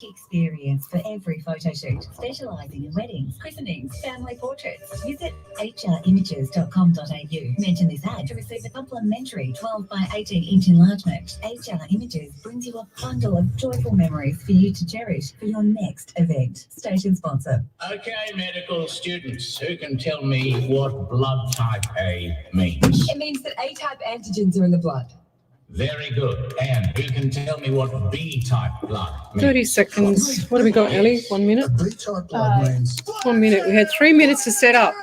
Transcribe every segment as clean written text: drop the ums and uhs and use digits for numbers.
Experience for every photo shoot, specialising in weddings, christenings, family portraits. Visit hrimages.com.au. Mention this ad to receive a complimentary 12 by 18-inch enlargement. HR Images brings you a bundle of joyful memories for you to cherish for your next event. Station sponsor. Okay, medical students, who can tell me what blood type A means? It means that A-type antigens are in the blood. Very good. And who can tell me what B-type blood means? 30 seconds. What have we got, Ellie? 1 minute? B-type blood means 1 minute. We had 3 minutes to set up.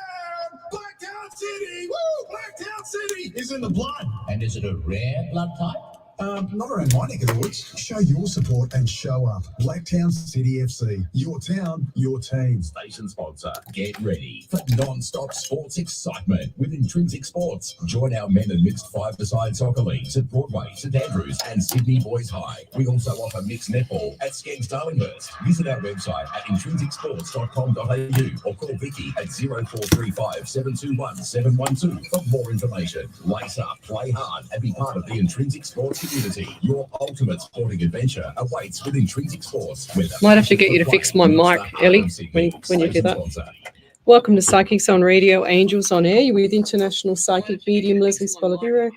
Blacktown City! Woo! Blacktown City is in the blood. And is it a rare blood type? Not around my neck of the woods. Show your support and show up. Blacktown City FC. Your town, your team. Station sponsor. Get ready for non-stop sports excitement with Intrinsic Sports. Join our men and mixed five-a-side soccer leagues at Broadway, St Andrews and Sydney Boys High. We also offer mixed netball at Skeggs Darlinghurst. Visit our website at intrinsicsports.com.au or call Vicky at 0435 721 712 for more information. Lace up, play hard and be part of the Intrinsic Sports community. Your ultimate sporting adventure awaits with Intrinsic Sports. Might have to get you to fix my mic, Ellie, when you do that. Welcome to Psychics on Radio, Angels on Air. You're with International Psychic Medium Lesley Spaliviero.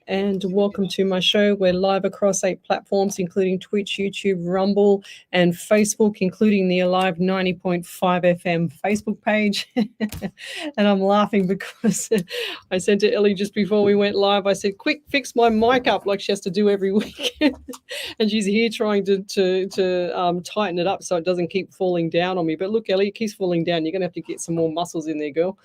And welcome to my show. We're live across 8 platforms, including Twitch, YouTube, Rumble, and Facebook, including the Alive 90.5 FM Facebook page. And I'm laughing because I said to Ellie just before we went live, I said, quick, fix my mic up like she has to do every week. And she's here trying to tighten it up so it doesn't keep falling down on me. But look, Ellie, it keeps falling down. You're going to have to get some more muscles in there, girl.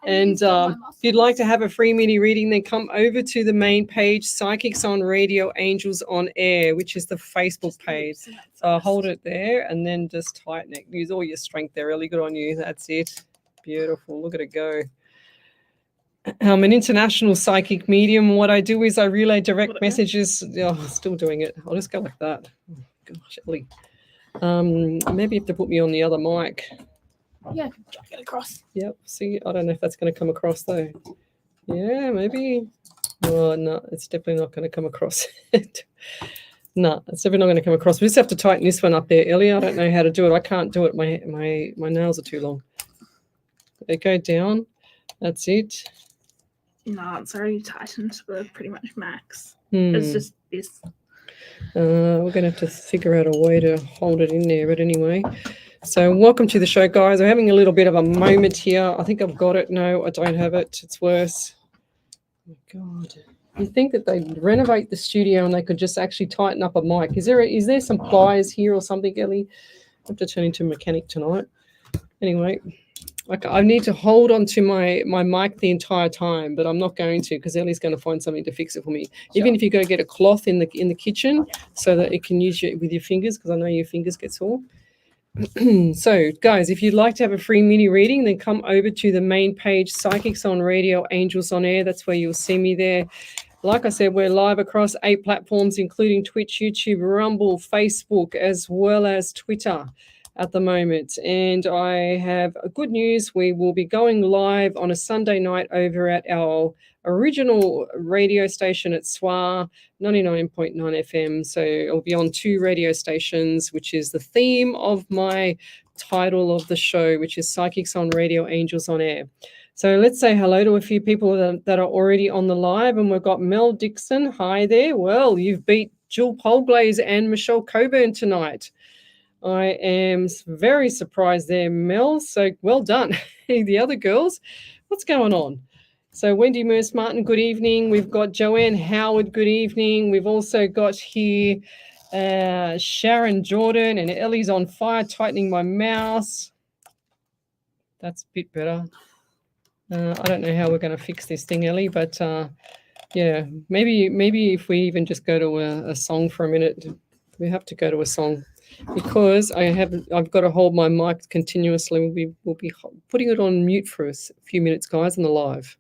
And if you'd like to have a free mini reading, then come over to the main page, Psychics on Radio, Angels on Air, which is the Facebook page. So I'll hold it there and then just tighten it. Use all your strength there, really good on you. That's it. Beautiful. Look at it go. I'm an international psychic medium. What I do is I relay direct messages. Oh, I'm still doing it. I'll just go like that. Oh, gosh, Ellie. Maybe you have to put me on the other mic. Yeah, drag it across. Yep. See, I don't know if that's going to come across though. Yeah, maybe. Oh, no, it's definitely not going to come across. No, it's definitely not going to come across. We just have to tighten this one up there, Ellie. I don't know how to do it. I can't do it. My nails are too long. They go down. That's it. No, it's already tightened. We're pretty much max. It's just this. We're going to have to figure out a way to hold it in there. But anyway, so welcome to the show, guys. I'm having a little bit of a moment here. I think I've got it. No, I don't have it. It's worse. Oh, God. You think that they'd renovate the studio and they could just actually tighten up a mic. Is there some pliers here or something, Ellie? I have to turn into a mechanic tonight. Anyway, I need to hold on to my mic the entire time, but I'm not going to because Ellie's going to find something to fix it for me. Sure. Even if you go get a cloth in the kitchen so that it can use it with your fingers, because I know your fingers get sore. So, guys, if you'd like to have a free mini reading, then come over to the main page, Psychics on Radio, Angels on Air. That's where you'll see me there. Like I said, we're live across 8 platforms, including Twitch, YouTube, Rumble, Facebook, as well as Twitter at the moment. And I have good news. We will be going live on a Sunday night over at our original radio station at SWA 99.9 FM. So it'll be on 2 radio stations, which is the theme of my title of the show, which is Psychics on Radio, Angels on Air. So let's say hello to a few people that are already on the live. And we've got Mel Dixon. Hi there. Well, you've beat Jill Polglaze and Michelle Coburn tonight. I am very surprised there, Mel. So well done. The other girls, what's going on? So Wendy Merce Martin, good evening. We've got Joanne Howard, good evening. We've also got here Sharon Jordan, and Ellie's on fire, tightening my mouse. That's a bit better. I don't know how we're going to fix this thing, Ellie, but yeah, maybe if we even just go to a song for a minute. We have to go to a song because I've got to hold my mic continuously. We'll be putting it on mute for a few minutes, guys, on the live.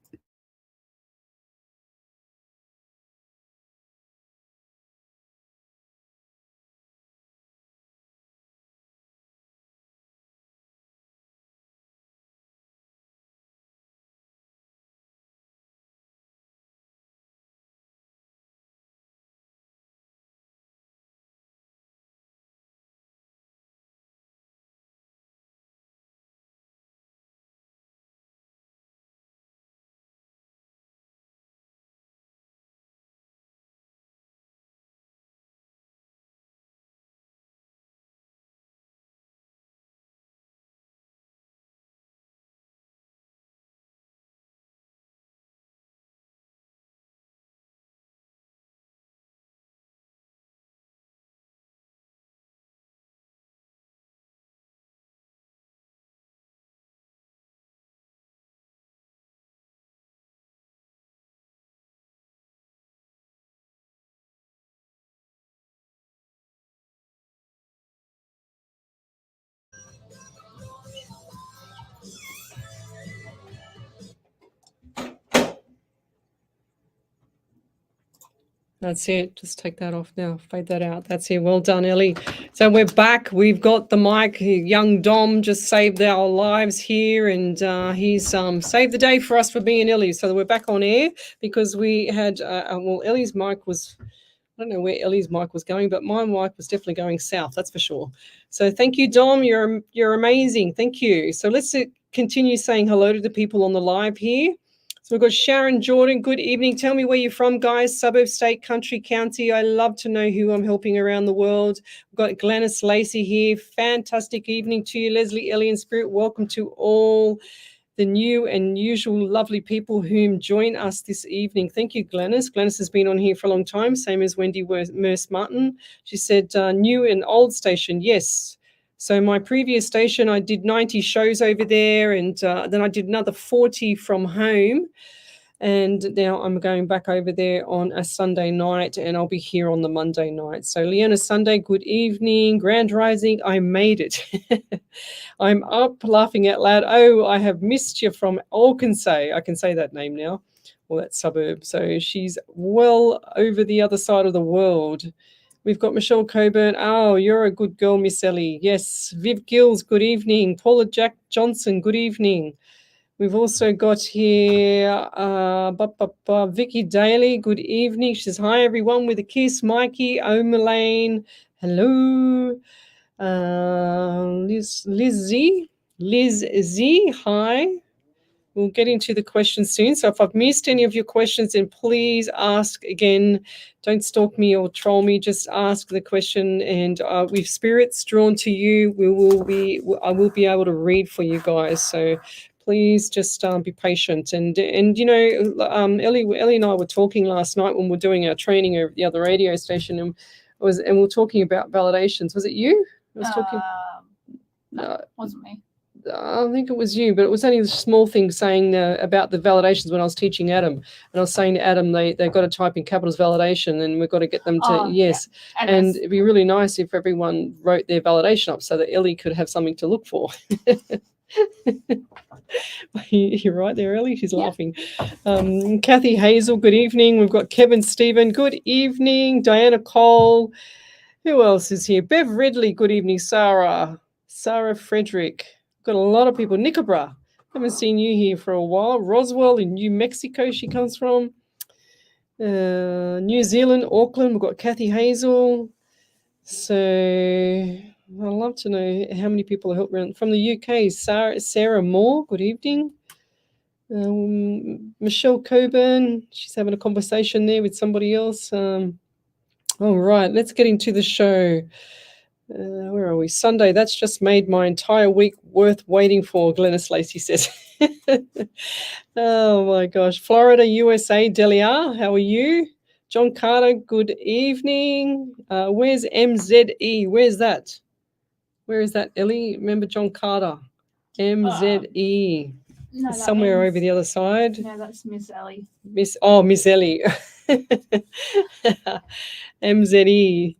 That's it. Just take that off now. Fade that out. That's it. Well done, Ellie. So we're back. We've got the mic. Young Dom just saved our lives here, and he's saved the day for us for me and Ellie. So we're back on air because we had Ellie's mic was. I don't know where Ellie's mic was going, but my mic was definitely going south. That's for sure. So thank you, Dom. You're amazing. Thank you. So let's continue saying hello to the people on the live here. So we've got Sharon Jordan. Good evening. Tell me where you're from, guys. Suburb, state, country, county. I love to know who I'm helping around the world. We've got Glenys Lacey here. Fantastic evening to you, Leslie, Ellie, and Spirit. Welcome to all the new and usual lovely people whom join us this evening. Thank you, Glenys. Glenys has been on here for a long time, same as Wendy Merce-Martin. She said, new and old station, yes. So my previous station, I did 90 shows over there, and then I did another 40 from home. And now I'm going back over there on a Sunday night, and I'll be here on the Monday night. So Leona Sunday, good evening. Grand Rising, I made it. I'm up laughing out loud. Oh, I have missed you from Alcansay. I can say that name now, or that suburb. So she's well over the other side of the world. We've got Michelle Coburn. Oh, you're a good girl, Miss Ellie. Yes. Viv Gills, good evening. Paula Jack Johnson, good evening. We've also got here Vicky Daly, good evening. She says, hi, everyone, with a kiss. Mikey O'Mallane, hello. Liz Z, hi. We'll get into the questions soon. So if I've missed any of your questions, then please ask again. Don't stalk me or troll me. Just ask the question, and with spirits drawn to you, I will be able to read for you guys. So please just be patient. And you know, Ellie and I were talking last night when we were doing our training over at the other radio station, and we were talking about validations. Was it you? I was talking. No, it wasn't me. I think it was you, but it was only a small thing saying about the validations when I was teaching Adam. And I was saying to Adam, they've got to type in capitals validation, and we've got to get them to, yes. Yeah. And it'd be really nice if everyone wrote their validation up so that Ellie could have something to look for. You're right there, Ellie. She's laughing. Kathy Hazel, good evening. We've got Kevin Stephen, good evening. Diana Cole. Who else is here? Bev Ridley, good evening. Sarah Frederick. Got a lot of people. Nicobra, haven't seen you here for a while. Roswell in New Mexico, she comes from. New Zealand, Auckland, we've got Kathy Hazel. So I'd love to know how many people are helping around. From the UK, Sarah Moore, good evening. Michelle Coburn, she's having a conversation there with somebody else. All right, let's get into the show. Where are we? Sunday. That's just made my entire week worth waiting for, Glenys Lacey says. Oh, my gosh. Florida, USA. Delia, how are you? John Carter, good evening. Where's MZE? Where's that? Where is that, Ellie? Remember John Carter? MZE. No, somewhere over the other side. No, that's Miss Ellie. Miss Ellie. MZE.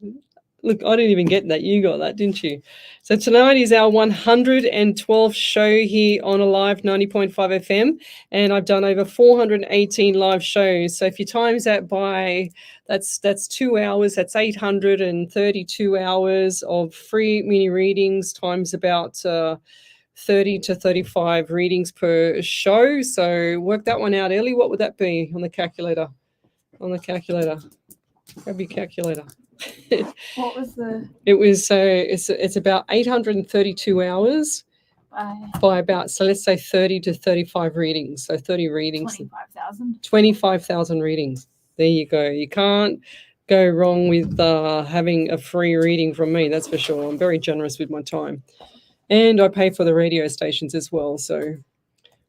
Look, I didn't even get that. You got that, didn't you? So tonight is our 112th show here on Alive 90.5 FM, and I've done over 418 live shows. So if you times that by, that's 2 hours, that's 832 hours of free mini readings times about 30 to 35 readings per show. So work that one out, Ellie. What would that be on the calculator? Grab your calculator. What was the? It was it's about 832 hours by about, so let's say 30 to 35 readings. So 30 readings. 25,000 readings. There you go. You can't go wrong with having a free reading from me. That's for sure. I'm very generous with my time, and I pay for the radio stations as well. So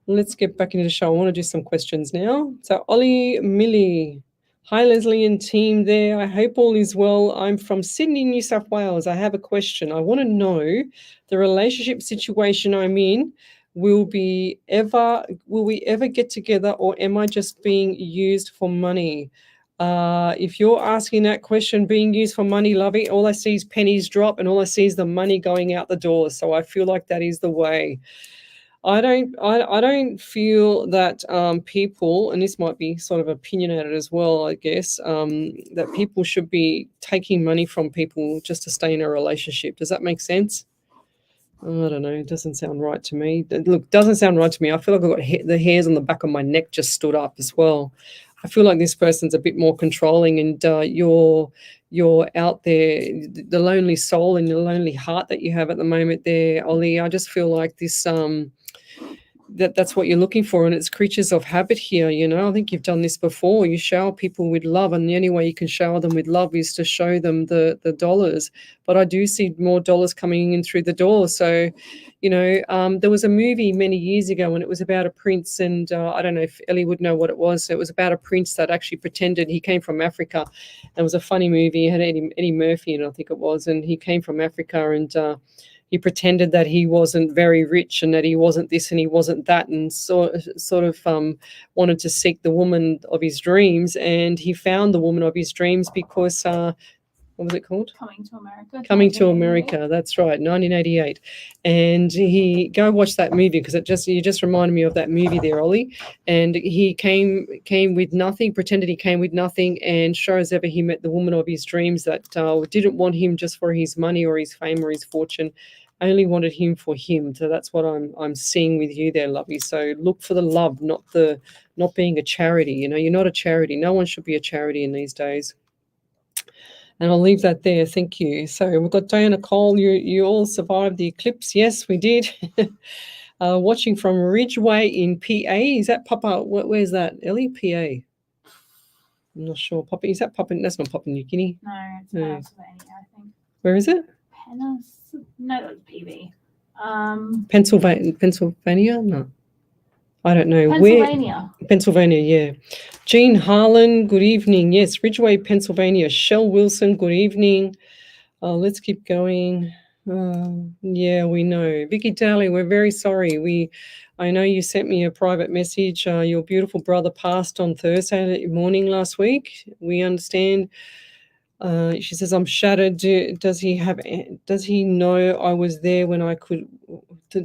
let's get back into the show. I want to do some questions now. So Ollie Millie. Hi, Leslie and team there. I hope all is well. I'm from Sydney, New South Wales. I have a question. I want to know the relationship situation I'm in. Will we ever get together, or am I just being used for money? If you're asking that question, being used for money, lovey, all I see is pennies drop, and all I see is the money going out the door. So I feel like that is the way. I don't feel that people, and this might be sort of opinionated as well, I guess, that people should be taking money from people just to stay in a relationship. Does that make sense? I don't know. It doesn't sound right to me. Look, doesn't sound right to me. I feel like I've got the hairs on the back of my neck just stood up as well. I feel like this person's a bit more controlling, and you're out there, the lonely soul and the lonely heart that you have at the moment there, Ollie. I just feel like this that's what you're looking for, and it's creatures of habit here. I think you've done this before. You shower people with love, and the only way you can shower them with love is to show them the dollars. But I do see more dollars coming in through the door. So there was a movie many years ago, and it was about a prince, and I don't know if Ellie would know what it was. So it was about a prince that actually pretended he came from Africa. And it was a funny movie. It had Eddie Murphy in it, I think it was, and he came from Africa, and he pretended that he wasn't very rich and that he wasn't this and he wasn't that, and sort of wanted to seek the woman of his dreams. And he found the woman of his dreams because what was it called? Coming to America. Coming to America. That's right, 1988. And go watch that movie, because you just reminded me of that movie there, Ollie. And he came with nothing, pretended he came with nothing, and sure as ever he met the woman of his dreams that didn't want him just for his money or his fame or his fortune, only wanted him for him. So that's what I'm seeing with you there, lovey. So look for the love, not being a charity. You're not a charity. No one should be a charity in these days. And I'll leave that there. Thank you. So we've got Diana Cole. You all survived the eclipse. Yes, we did. Watching from Ridgeway in PA. Is that Papa? Where's that? Ellie? PA. I'm not sure. Papa. Is that Papa? That's not Papua New Guinea. No, it's Pennsylvania, I think. Where is it? No, that's PB. Pennsylvania? No. I don't know. Pennsylvania. Pennsylvania, yeah. Jean Harlan, good evening. Yes, Ridgeway, Pennsylvania. Shell Wilson, good evening. Let's keep going. Yeah, we know. Vicky Daly, we're very sorry. I know you sent me a private message. Your beautiful brother passed on Thursday morning last week. We understand. She says, I'm shattered. Does he know I was there when I could?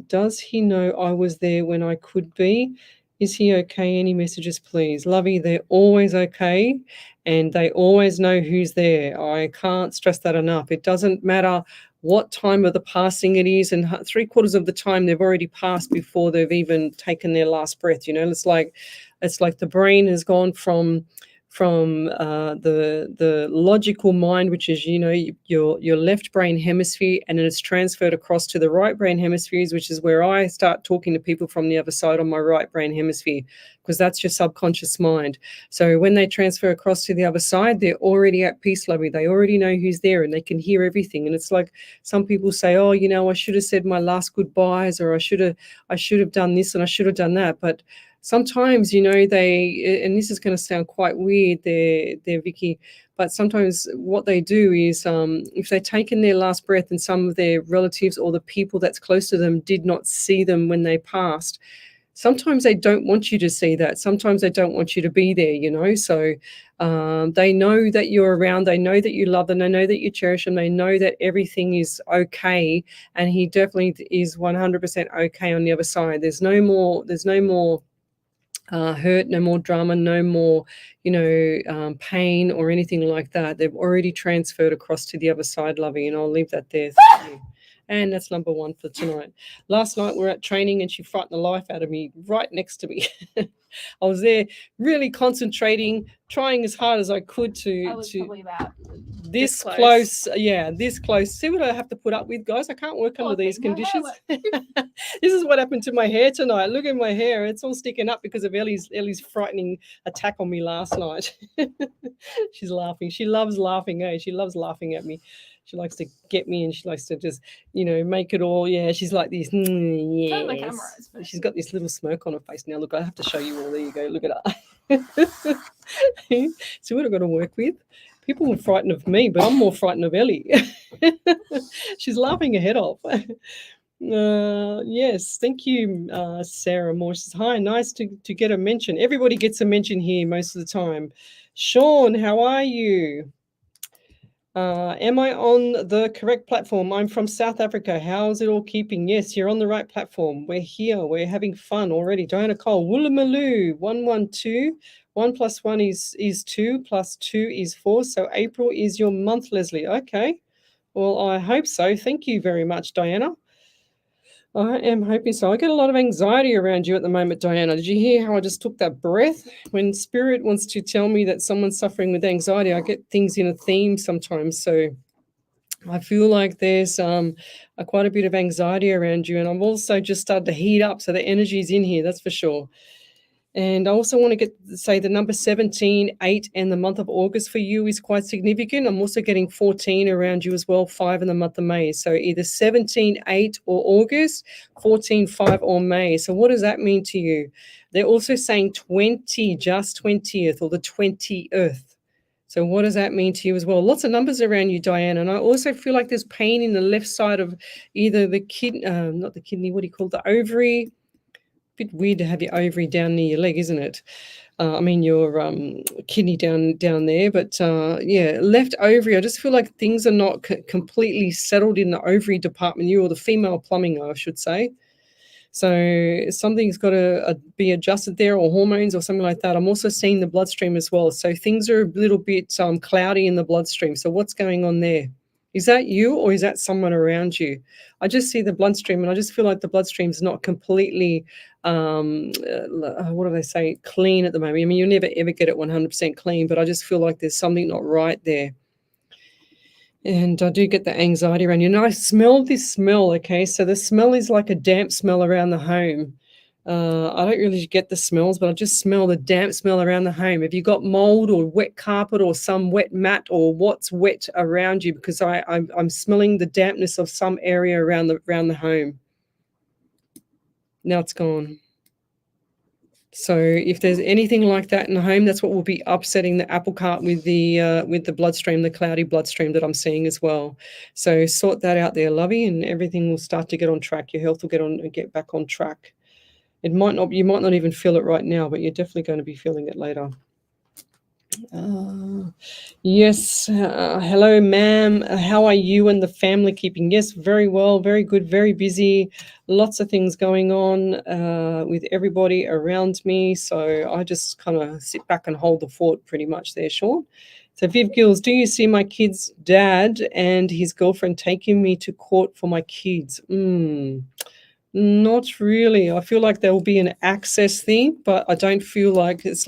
Does he know I was there when I could be? Is he okay? Any messages, please? Lovey, they're always okay, and they always know who's there. I can't stress that enough. It doesn't matter what time of the passing it is, and 3/4 of the time they've already passed before they've even taken their last breath. It's like the brain has gone from the logical mind, which is your left brain hemisphere, and then it's transferred across to the right brain hemispheres, which is where I start talking to people from the other side on my right brain hemisphere, because that's your subconscious mind. So when they transfer across to the other side, they're already at peace, lovey. They already know who's there, and they can hear everything. And it's like some people say, oh, I should have said my last goodbyes, or I should have done this and I should have done that. But sometimes, they, and this is going to sound quite weird there, Vicky, but sometimes what they do is if they've taken their last breath and some of their relatives or the people that's close to them did not see them when they passed, sometimes they don't want you to see that. Sometimes they don't want you to be there, So they know that you're around. They know that you love them. They know that you cherish them. They know that everything is okay. And he definitely is 100% okay on the other side. There's no more hurt, no more drama, no more, pain or anything like that. They've already transferred across to the other side, lovey, and I'll leave that there. Thank you. And that's number one for tonight. Last night we were at training and she frightened the life out of me right next to me. I was there really concentrating, trying as hard as I could to probably about this close. Yeah, this close. See what I have to put up with, guys? I can't work under these conditions. This is what happened to my hair tonight. Look at my hair. It's all sticking up because of Ellie's frightening attack on me last night. She's laughing. She loves laughing, eh? She loves laughing at me. She likes to get me and she likes to just, make it all. Yeah, she's like this. Yes. The camera is she's got this little smirk on her face now. Look, I have to show you all. There you go. Look at her. See what I've got to work with? People are frightened of me, but I'm more frightened of Ellie. She's laughing her head off. Yes, thank you, Sarah Moore. She says, hi, nice to get a mention. Everybody gets a mention here most of the time. Sean, how are you? Am I on the correct platform? I'm from South Africa. How's it all keeping? Yes, you're on the right platform. We're here. We're having fun already. Diana Cole, Woolloomooloo, 112. 1 + 1 is 2, + 2 is 4. So April is your month, Leslie. Okay. Well, I hope so. Thank you very much, Diana. I am hoping so. I get a lot of anxiety around you at the moment, Diana. Did you hear how I just took that breath? When spirit wants to tell me that someone's suffering with anxiety, I get things in a theme sometimes. So I feel like there's quite a bit of anxiety around you. And I've also just started to heat up. So the energy's in here, that's for sure. And I also want to say the number 17, 8, and the month of August for you is quite significant. I'm also getting 14 around you as well, 5 in the month of May. So either 17, 8 or August, 14, 5 or May. So what does that mean to you? They're also saying 20, just 20th or the 20th. So what does that mean to you as well? Lots of numbers around you, Diane. And I also feel like there's pain in the left side of either the kidney, not the kidney, what do you call the ovary? Bit weird to have your ovary down near your leg, isn't it? Your kidney down there. But yeah, left ovary. I just feel like things are not completely settled in the ovary department. You or the female plumbing, I should say. So something's got to be adjusted there, or hormones or something like that. I'm also seeing the bloodstream as well. So things are a little bit cloudy in the bloodstream. So what's going on there? Is that you or is that someone around you? I just see the bloodstream and I just feel like the bloodstream's not completely, what do they say, clean at the moment. I mean, you'll never ever get it 100% clean, but I just feel like there's something not right there. And I do get the anxiety around you. And I smell this smell, okay? So the smell is like a damp smell around the home. I don't really get the smells, but I just smell the damp smell around the home. Have you got mold or wet carpet or some wet mat or what's wet around you? Because I'm smelling the dampness of some area around the home. Now it's gone. So if there's anything like that in the home, that's what will be upsetting the apple cart with the bloodstream, the cloudy bloodstream that I'm seeing as well. So sort that out there, lovey, and everything will start to get on track. Your health will get back on track. You might not even feel it right now, but you're definitely going to be feeling it later. Yes. Hello, ma'am. How are you and the family keeping? Yes, very well, very good, very busy. Lots of things going on with everybody around me. So I just kind of sit back and hold the fort pretty much there, Sean. So Viv Gills, do you see my kid's dad and his girlfriend taking me to court for my kids? Not really. I feel like there will be an access thing, but I don't feel like it's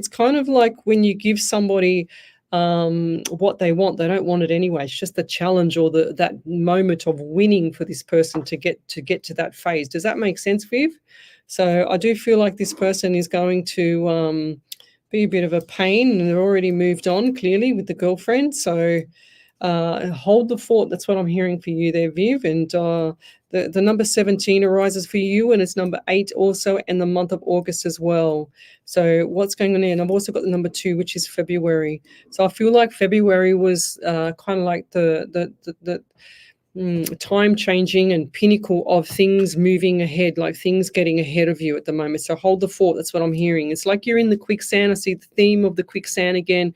kind of like when you give somebody what they want, they don't want it anyway. It's just the challenge or that moment of winning for this person to get to that phase. Does that make sense, Viv? So I do feel like this person is going to be a bit of a pain, and they're already moved on clearly with the girlfriend. So hold the fort. That's what I'm hearing for you there, Viv. And the number 17 arises for you, and it's number 8 also, and the month of August as well. So what's going on there? And I've also got the number 2, which is February. So I feel like February was kind of like the time changing and pinnacle of things moving ahead, like things getting ahead of you at the moment. So hold the fort. That's what I'm hearing. It's like you're in the quicksand. I see the theme of the quicksand again.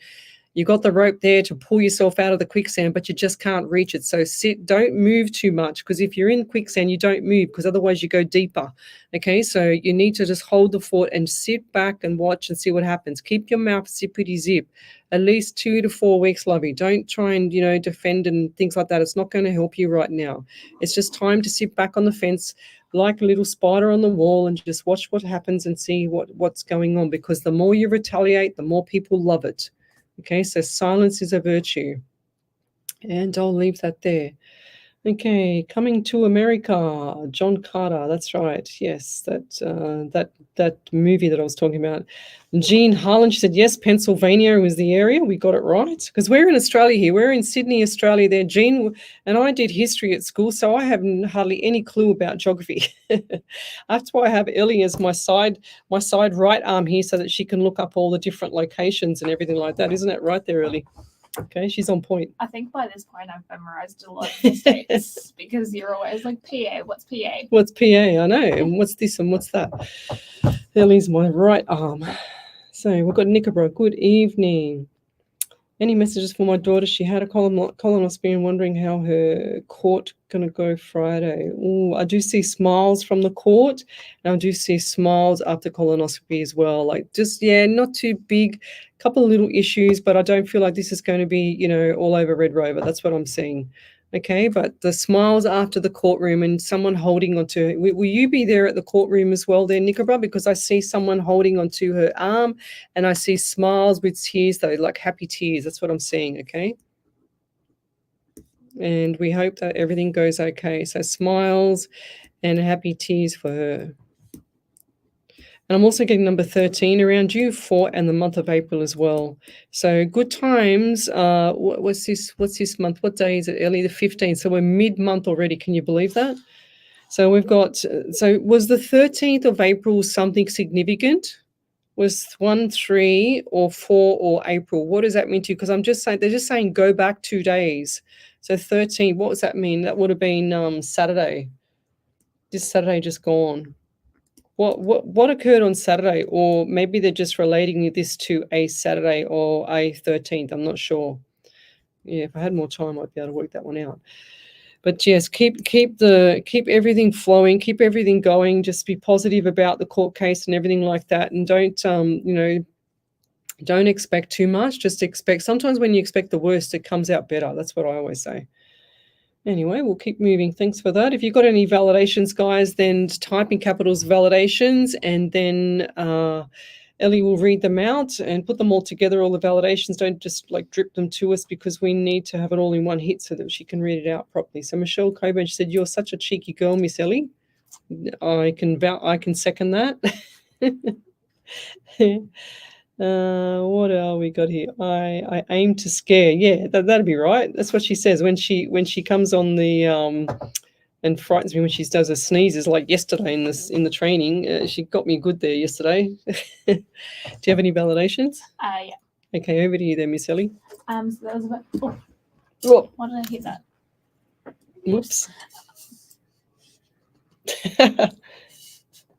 You got the rope there to pull yourself out of the quicksand, but you just can't reach it. So don't move too much, because if you're in quicksand, you don't move, because otherwise you go deeper. Okay, so you need to just hold the fort and sit back and watch and see what happens. Keep your mouth zippity zip. At least 2 to 4 weeks, lovey. Don't try and, defend and things like that. It's not going to help you right now. It's just time to sit back on the fence like a little spider on the wall and just watch what happens and see what's going on, because the more you retaliate, the more people love it. Okay, so silence is a virtue. And I'll leave that there. Okay, Coming to America, John Carter. That's right. Yes, that movie that I was talking about. Jean Harlan, she said, yes, Pennsylvania was the area. We got it right. Because we're in Australia here. We're in Sydney, Australia there. Jean and I did history at school, so I have hardly any clue about geography. That's why I have Ellie as my side right arm here, so that she can look up all the different locations and everything like that. Isn't that right there, Ellie? Okay, she's on point. I think by this point I've memorized a lot of the states because you're always like, PA, what's PA? What's PA? I know. And what's this and what's that? Ellie's my right arm. So we've got Nickabra. Good evening. Any messages for my daughter? She had a colonoscopy and wondering how her court going to go Friday. Oh, I do see smiles from the court, and I do see smiles after colonoscopy as well. Like just, yeah, not too big, couple of little issues, but I don't feel like this is going to be, you know, all over Red Rover. That's what I'm seeing. Okay, but the smiles after the courtroom and someone holding onto her. Will you be there at the courtroom as well there, Nicola? Because I see someone holding onto her arm and I see smiles with tears, though, like happy tears. That's what I'm seeing, okay? And we hope that everything goes okay. So smiles and happy tears for her. And I'm also getting number 13 around you, 4 and the month of April as well. So good times. What's this month? What day is it? Early the 15th. So we're mid-month already. Can you believe that? So we've got, so was the 13th of April something significant? Was 1, 3 or 4 or April? What does that mean to you? Because I'm just saying, they're just saying go back 2 days. So 13, what does that mean? That would have been Saturday. This Saturday just gone. What occurred on Saturday? Or maybe they're just relating this to a Saturday or a 13th. I'm not sure. Yeah, if I had more time, I'd be able to work that one out. But yes, keep everything flowing, keep everything going. Just be positive about the court case and everything like that, and don't don't expect too much. Just expect. Sometimes when you expect the worst, it comes out better. That's what I always say. Anyway, we'll keep moving. Thanks for that. If you've got any validations, guys, then type in capitals validations, and then Ellie will read them out and put them all together, all the validations. Don't just like drip them to us, because we need to have it all in one hit so that she can read it out properly. So Michelle Coburn, she said, "You're such a cheeky girl, Miss Ellie." I can second that. What else we got here? I aim to scare. Yeah, that'd be right. That's what she says when she comes on the and frightens me when she does her sneezes, like yesterday in the training. She got me good there yesterday. Do you have any validations? Yeah. Okay, over to you there, Miss Ellie. So that was about. Oh, Why did I hit that? whoops. I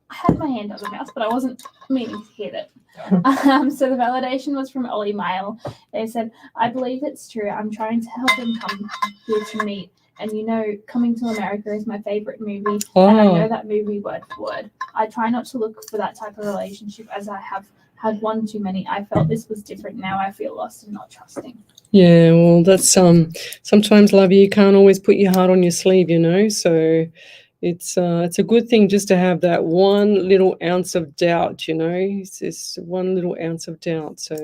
had my hand on the mouse, but I wasn't meaning to hit it. So the validation was from Ollie Mail. They said, "I believe it's true. I'm trying to help him come here to meet. And you know, Coming to America is my favorite movie. And I know that movie word for word. I try not to look for that type of relationship, as I have had one too many. I felt this was different. Now I feel lost and not trusting." Yeah, well, that's sometimes, love, you can't always put your heart on your sleeve, you know. So it's a good thing just to have that one little ounce of doubt, you know. It's just one little ounce of doubt. So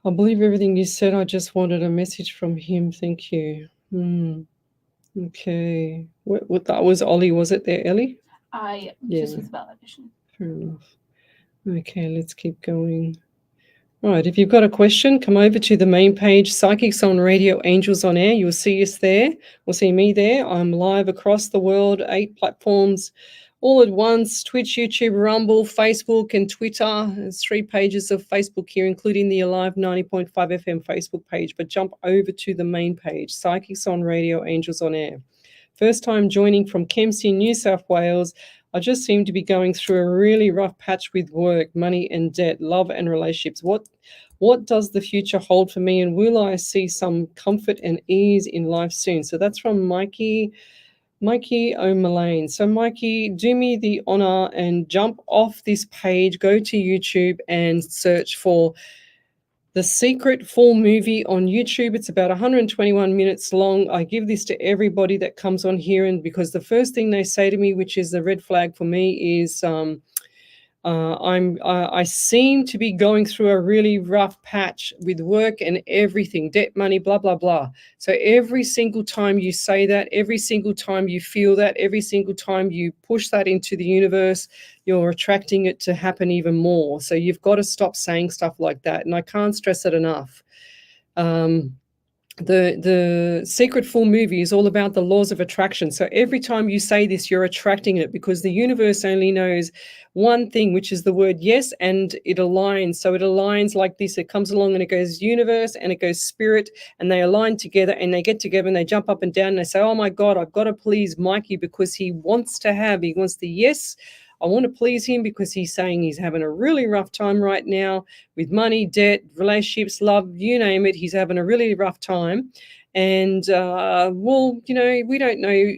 I believe everything you said. I just wanted a message from him. Thank you. Okay. What that was, Ollie, was it there, Ellie? Just with validation. Fair enough. Okay, let's keep going. All right, if you've got a question, come over to the main page, Psychics on Radio, Angels on Air. You'll see us there. We'll see me there. I'm live across the world, 8 platforms all at once: Twitch, YouTube, Rumble, Facebook, and Twitter. There's 3 pages of Facebook here, including the Alive 90.5 FM Facebook page. But jump over to the main page, Psychics on Radio, Angels on Air. First time joining from Kempsey, New South Wales. I just seem to be going through a really rough patch with work, money and debt, love and relationships. What does the future hold for me, and will I see some comfort and ease in life soon? So that's from Mikey O'Mullane. So Mikey, do me the honor and jump off this page, go to YouTube and search for The Secret Full Movie on YouTube. It's about 121 minutes long. I give this to everybody that comes on here, and because the first thing they say to me, which is the red flag for me, is I seem to be going through a really rough patch with work and everything, debt, money, blah, blah, blah. So every single time you say that, every single time you feel that, every single time you push that into the universe, you're attracting it to happen even more. So you've got to stop saying stuff like that. And I can't stress it enough. The Secret Full Movie is all about the laws of attraction. So every time you say this, you're attracting it, because the universe only knows one thing, which is the word yes, and it aligns. So it aligns like this. It comes along and it goes universe and it goes spirit, and they align together and they get together and they jump up and down and they say, "Oh my God, I've got to please Mikey because he wants the yes. I want to please him because he's saying he's having a really rough time right now with money, debt, relationships, love, you name it. He's having a really rough time. And, well, you know, we don't know.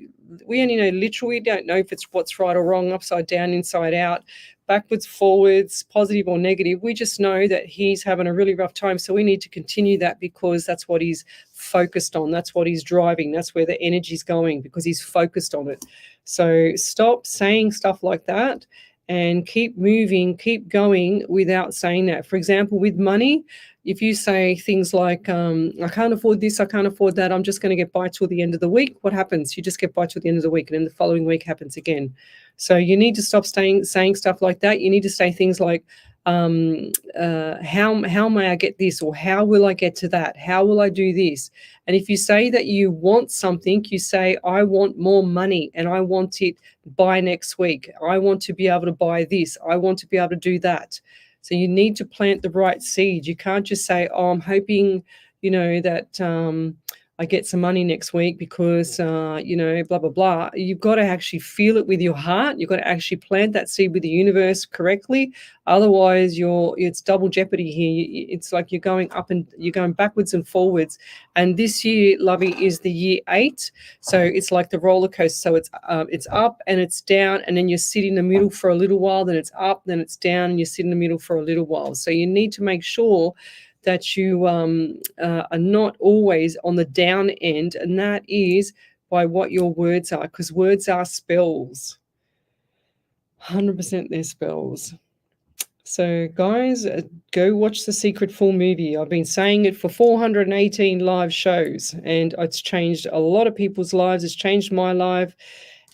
We only know literal. We don't know if it's what's right or wrong, upside down, inside out, backwards, forwards, positive or negative. We just know that he's having a really rough time. So we need to continue that because that's what he's focused on. That's what he's driving. That's where the energy's going because he's focused on it. So stop saying stuff like that and keep moving, keep going without saying that. For example, with money, if you say things like, I can't afford this, I can't afford that, I'm just going to get by till the end of the week, what happens? You just get by till the end of the week, and then the following week happens again. So you need to stop saying stuff like that. You need to say things like, how may I get this, or how will I get to that? How will I do this? And if you say that you want something, you say, I want more money and I want it by next week. I want to be able to buy this. I want to be able to do that. So you need to plant the right seed. You can't just say, oh, I'm hoping, you know, that I get some money next week because, you know, blah, blah, blah. You've got to actually feel it with your heart. You've got to actually plant that seed with the universe correctly. Otherwise, it's double jeopardy here. It's like you're going backwards and forwards. And this year, Lovey, is the year 8. So it's like the roller coaster. So it's up and it's down, and then you sit in the middle for a little while. Then it's up, then it's down, and you sit in the middle for a little while. So you need to make sure that you are not always on the down end, and that is by what your words are, because words are spells. 100% they're spells. So, guys, go watch the Secret full movie. I've been saying it for 418 live shows, and it's changed a lot of people's lives. It's changed my life.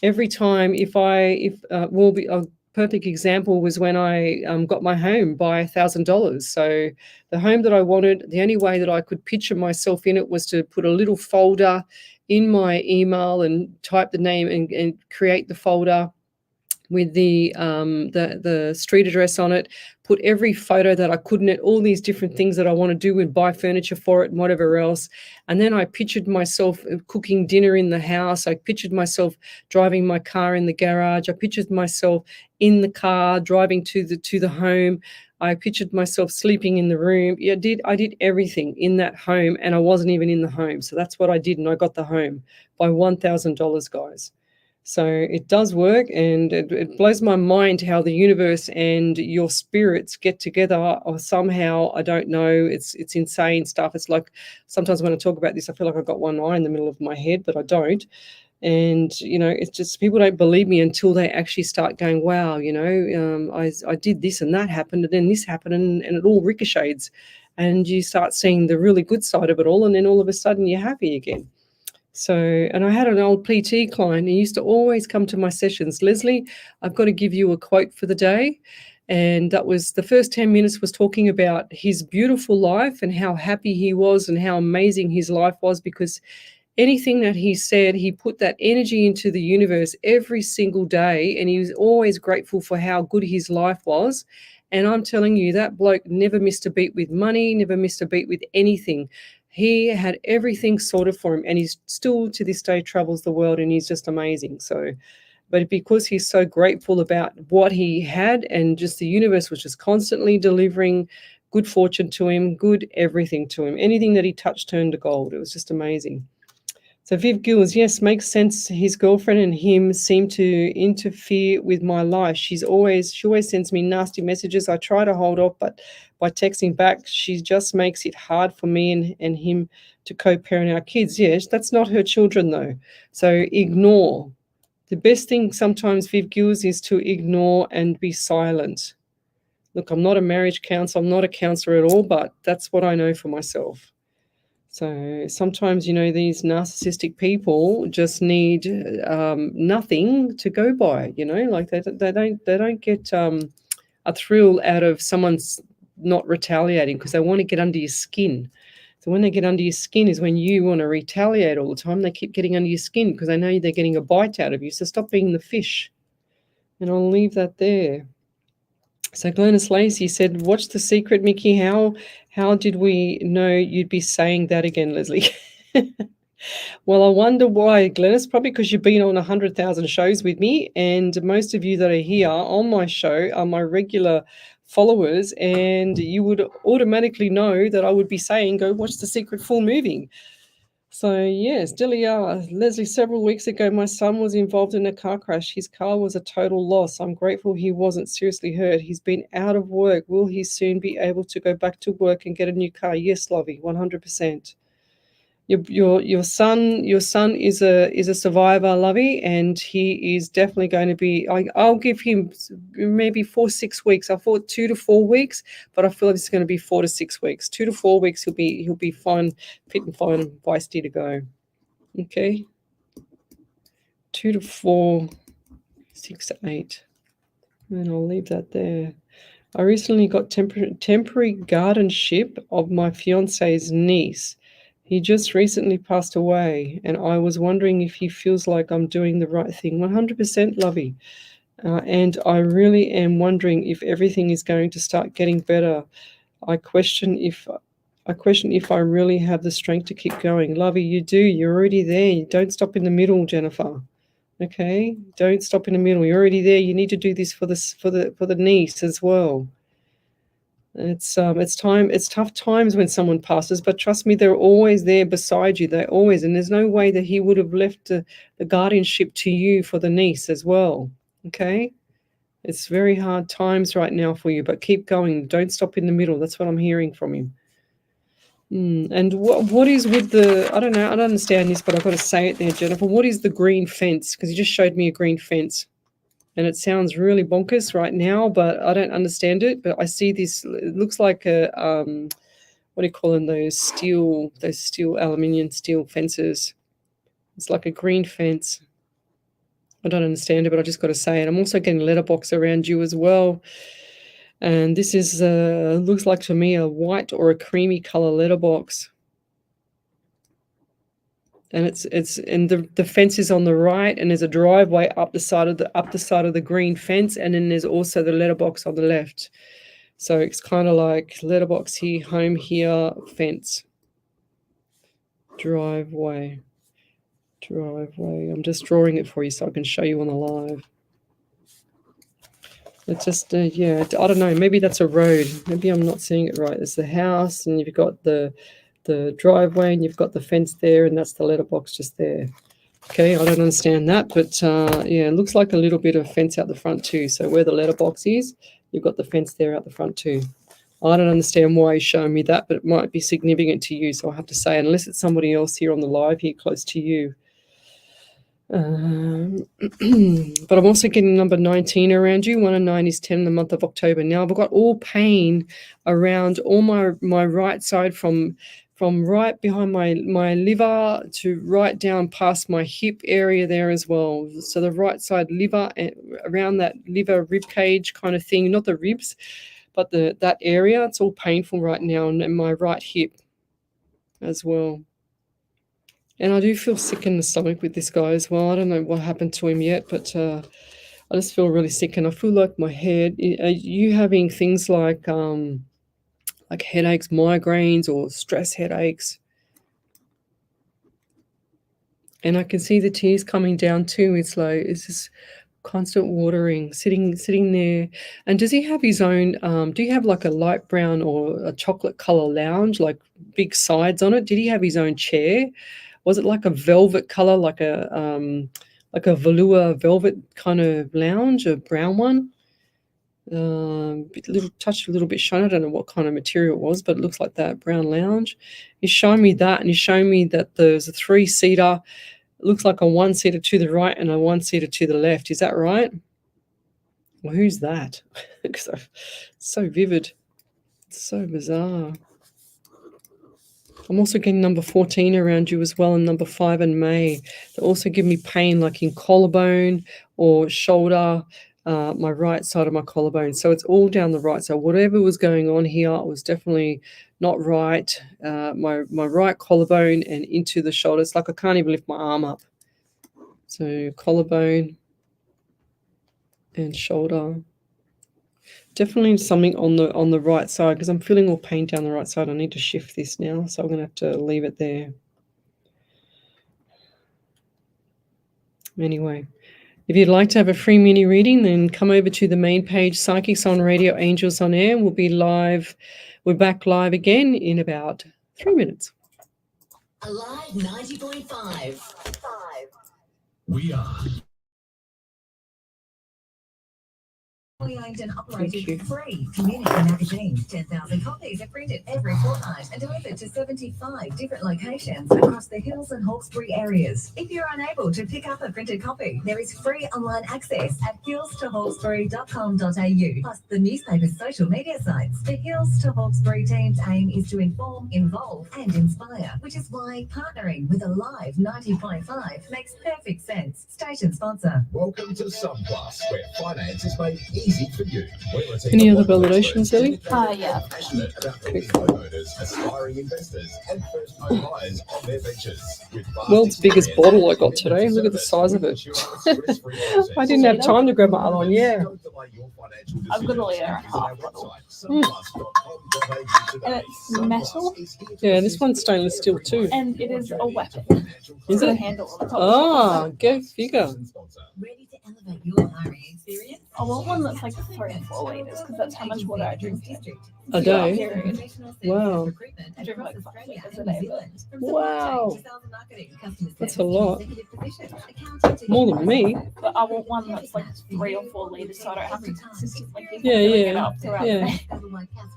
Every time, a perfect example was when I got my home by $1,000. So the home that I wanted, the only way that I could picture myself in it was to put a little folder in my email and type the name and create the folder with the street address on it, put every photo that I could in it, all these different things that I want to do and buy furniture for it and whatever else. And then I pictured myself cooking dinner in the house. I pictured myself driving my car in the garage. I pictured myself in the car driving to the home. I pictured myself sleeping in the room. Yeah, I did everything in that home, and I wasn't even in the home. So that's what I did, and I got the home by $1,000, guys. So it does work, and it blows my mind how the universe and your spirits get together, or somehow, I don't know, it's insane stuff. It's like sometimes when I talk about this, I feel like I've got one eye in the middle of my head, but I don't. And, you know, it's just people don't believe me until they actually start going, wow, you know, I did this and that happened, and then this happened, and it all ricochets. And you start seeing the really good side of it all, and then all of a sudden you're happy again. So, and I had an old PT client who used to always come to my sessions. Lesley, I've got to give you a quote for the day. And that was the first 10 minutes was talking about his beautiful life and how happy he was and how amazing his life was, because anything that he said, he put that energy into the universe every single day. And he was always grateful for how good his life was. And I'm telling you, that bloke never missed a beat with money, never missed a beat with anything. He had everything sorted for him, and he's still to this day travels the world, and he's just amazing. So, but because he's so grateful about what he had, and just the universe was just constantly delivering good fortune to him, good everything to him. Anything that he touched turned to gold. It was just amazing. So Viv Gills, yes, makes sense. His girlfriend and him seem to interfere with my life. She always sends me nasty messages. I try to hold off, but by texting back, she just makes it hard for me and him to co-parent our kids. Yes, that's not her children though. So ignore. The best thing sometimes, Viv Gills, is to ignore and be silent. Look, I'm not a marriage counselor. I'm not a counselor at all, but that's what I know for myself. So sometimes, you know, these narcissistic people just need nothing to go by, you know, like they don't get a thrill out of someone's not retaliating, because they want to get under your skin. So when they get under your skin is when you want to retaliate all the time. They keep getting under your skin because they know they're getting a bite out of you. So stop being the fish. And I'll leave that there. So Glennis Lacey said, watch The Secret, Mickey. How did we know you'd be saying that again, Lesley? Well, I wonder why, Glennis. Probably because you've been on 100,000 shows with me, and most of you that are here on my show are my regular followers, and you would automatically know that I would be saying, go watch The Secret full movie. So, yes, Delia, Leslie, several weeks ago, my son was involved in a car crash. His car was a total loss. I'm grateful he wasn't seriously hurt. He's been out of work. Will he soon be able to go back to work and get a new car? Yes, Lovey, 100%. Your son is a survivor, Lovey, and he is definitely going to be. I'll give him maybe 4-6 weeks. I thought 2 to 4 weeks, but I feel it's going to be 4 to 6 weeks. 2 to 4 weeks, he'll be fine, fit and fine, and feisty to go. Okay, 2 to 4, 6 to 8, and I'll leave that there. I recently got temporary guardianship of my fiance's niece. He just recently passed away, and I was wondering if he feels like I'm doing the right thing. 100%, Lovey. And I really am wondering if everything is going to start getting better. I question if I really have the strength to keep going. Lovey, you do. You're already there. Don't stop in the middle, Jennifer. Okay? Don't stop in the middle. You're already there. You need to do this for the niece as well. It's tough times when someone passes, but trust me, they're always there beside you. They're always, and there's no way that he would have left the guardianship to you for the niece as well. Okay, it's very hard times right now for you, but keep going. Don't stop in the middle. That's what I'm hearing from him. And what is with the? I don't know. I don't understand this, but I've got to say it there, Jennifer. What is the green fence? Because you just showed me a green fence. And it sounds really bonkers right now, but I don't understand it. But I see this. It looks like a what do you call them? Those aluminium steel fences. It's like a green fence. I don't understand it, but I just got to say it. I'm also getting letterbox around you as well, and this is looks like to me a white or a creamy color letterbox. And the fence is on the right, and there's a driveway up the side of the green fence, and then there's also the letterbox on the left. So it's kind of like letterbox here, home here, fence, driveway. I'm just drawing it for you so I can show you on the live. It's just I don't know. Maybe that's a road. Maybe I'm not seeing it right. There's the house, and you've got the driveway, and you've got the fence there, and that's the letterbox just there. Okay, I don't understand that, but it looks like a little bit of fence out the front too. So where the letterbox is, you've got the fence there out the front too. I don't understand why he's showing me that, but it might be significant to you, so I have to say, unless it's somebody else here on the live here close to you. But I'm also getting number 19 around you. 1 and 9 is 10 in the month of October. Now I've got all pain around all my right side from right behind my liver to right down past my hip area there as well. So the right side liver, around that liver rib cage kind of thing, not the ribs, but that area. It's all painful right now, and my right hip as well. And I do feel sick in the stomach with this guy as well. I don't know what happened to him yet, but I just feel really sick, and I feel like my head. Are you having things like headaches, migraines, or stress headaches? And I can see the tears coming down too. It's like it's just constant watering, sitting there. And does he have his own? Do you have like a light brown or a chocolate color lounge, like big sides on it? Did he have his own chair? Was it like a velvet color, like a velour velvet kind of lounge, a brown one? A little bit shiny. I don't know what kind of material it was, but it looks like that brown lounge. He's showing me that, and he's showing me that there's a 3-seater. It looks like a 1-seater to the right and a 1-seater to the left. Is that right? Well, who's that? Because so vivid. It's so bizarre. I'm also getting number 14 around you as well, and number 5 and May. They also give me pain like in collarbone or shoulder, my right side of my collarbone. So it's all down the right. So whatever was going on here was definitely not right. My right collarbone and into the shoulder. It's like I can't even lift my arm up. So collarbone and shoulder. Definitely something on the right side, because I'm feeling all pain down the right side. I need to shift this now, so I'm going to have to leave it there. Anyway, if you'd like to have a free mini reading, then come over to the main page, Psychics on Radio, Angels on Air. We'll be live. We're back live again in about 3 minutes. Alive 90.5. We are We owned and Thank you. operated free community magazine. 10,000 copies are printed every fortnight and delivered to 75 different locations across the Hills and Hawkesbury areas. If you're unable to pick up a printed copy, there is free online access at hillstohawkesbury.com.au, plus the newspaper's social media sites. The Hills to Hawkesbury team's aim is to inform, involve and inspire, which is why partnering with Alive 90.5 makes perfect sense. Station sponsor. welcome to Subplus, where finance is made easy for you. We're a team Any of other local validations, experts Ellie? Yeah. passionate about helping homeowners, aspiring investors, and first home buyers on their ventures. With vast World's biggest experience bottle I got and today. Look at the size of it. stress-free process. I didn't have time to grab my other one. Yeah. Don't delay your financial I've got a decisions. liter and a Visit our half bottle. website, subplus.com.au today. And it's Subplus metal. is here to Yeah, this assist one's you stainless steel every too. way. And it is a weapon. Is The it? handle on the top. Ah, go figure. Ready to elevate your hiring experience? I want one that's like 3 or 4 liters because that's how much water I drink. A day? Period. Wow. I drink like 5 liters a day. Wow. That's a lot. More than me. But I want one that's like 3 or 4 liters so I don't have to consistently keep Yeah, filling yeah, it up throughout yeah. the day. Cats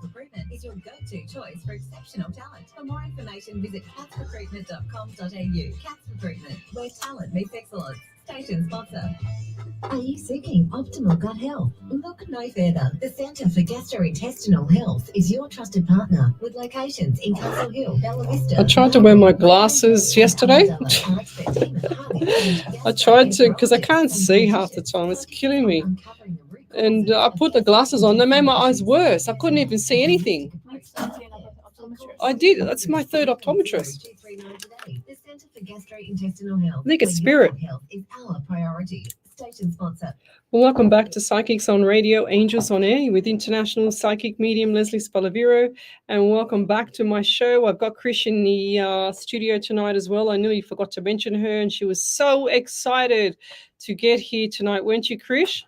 Recruitment is your go-to choice for exceptional talent. For more information, visit catsrecruitment.com.au. Cats Recruitment, where talent meets excellence. Station sponsor. Are you seeking optimal gut health? Look no further. The Centre for Gastrointestinal Health is your trusted partner with locations in Castle Hill, Bella Vista. I tried to wear my glasses yesterday. I tried to because I can't see half the time. It's killing me. And I put the glasses on. They made my eyes worse. I couldn't even see anything. I did. That's my third optometrist. The Centre for Gastrointestinal Health. I think it's where Spirit. your health is our priority. Station sponsor. Well, welcome back to Psychics on Radio, Angels on Air with international psychic medium Lesley Spaliviero. And welcome back to my show. I've got Krish in the studio tonight as well. I nearly forgot to mention her, and she was so excited to get here tonight, weren't you, Krish?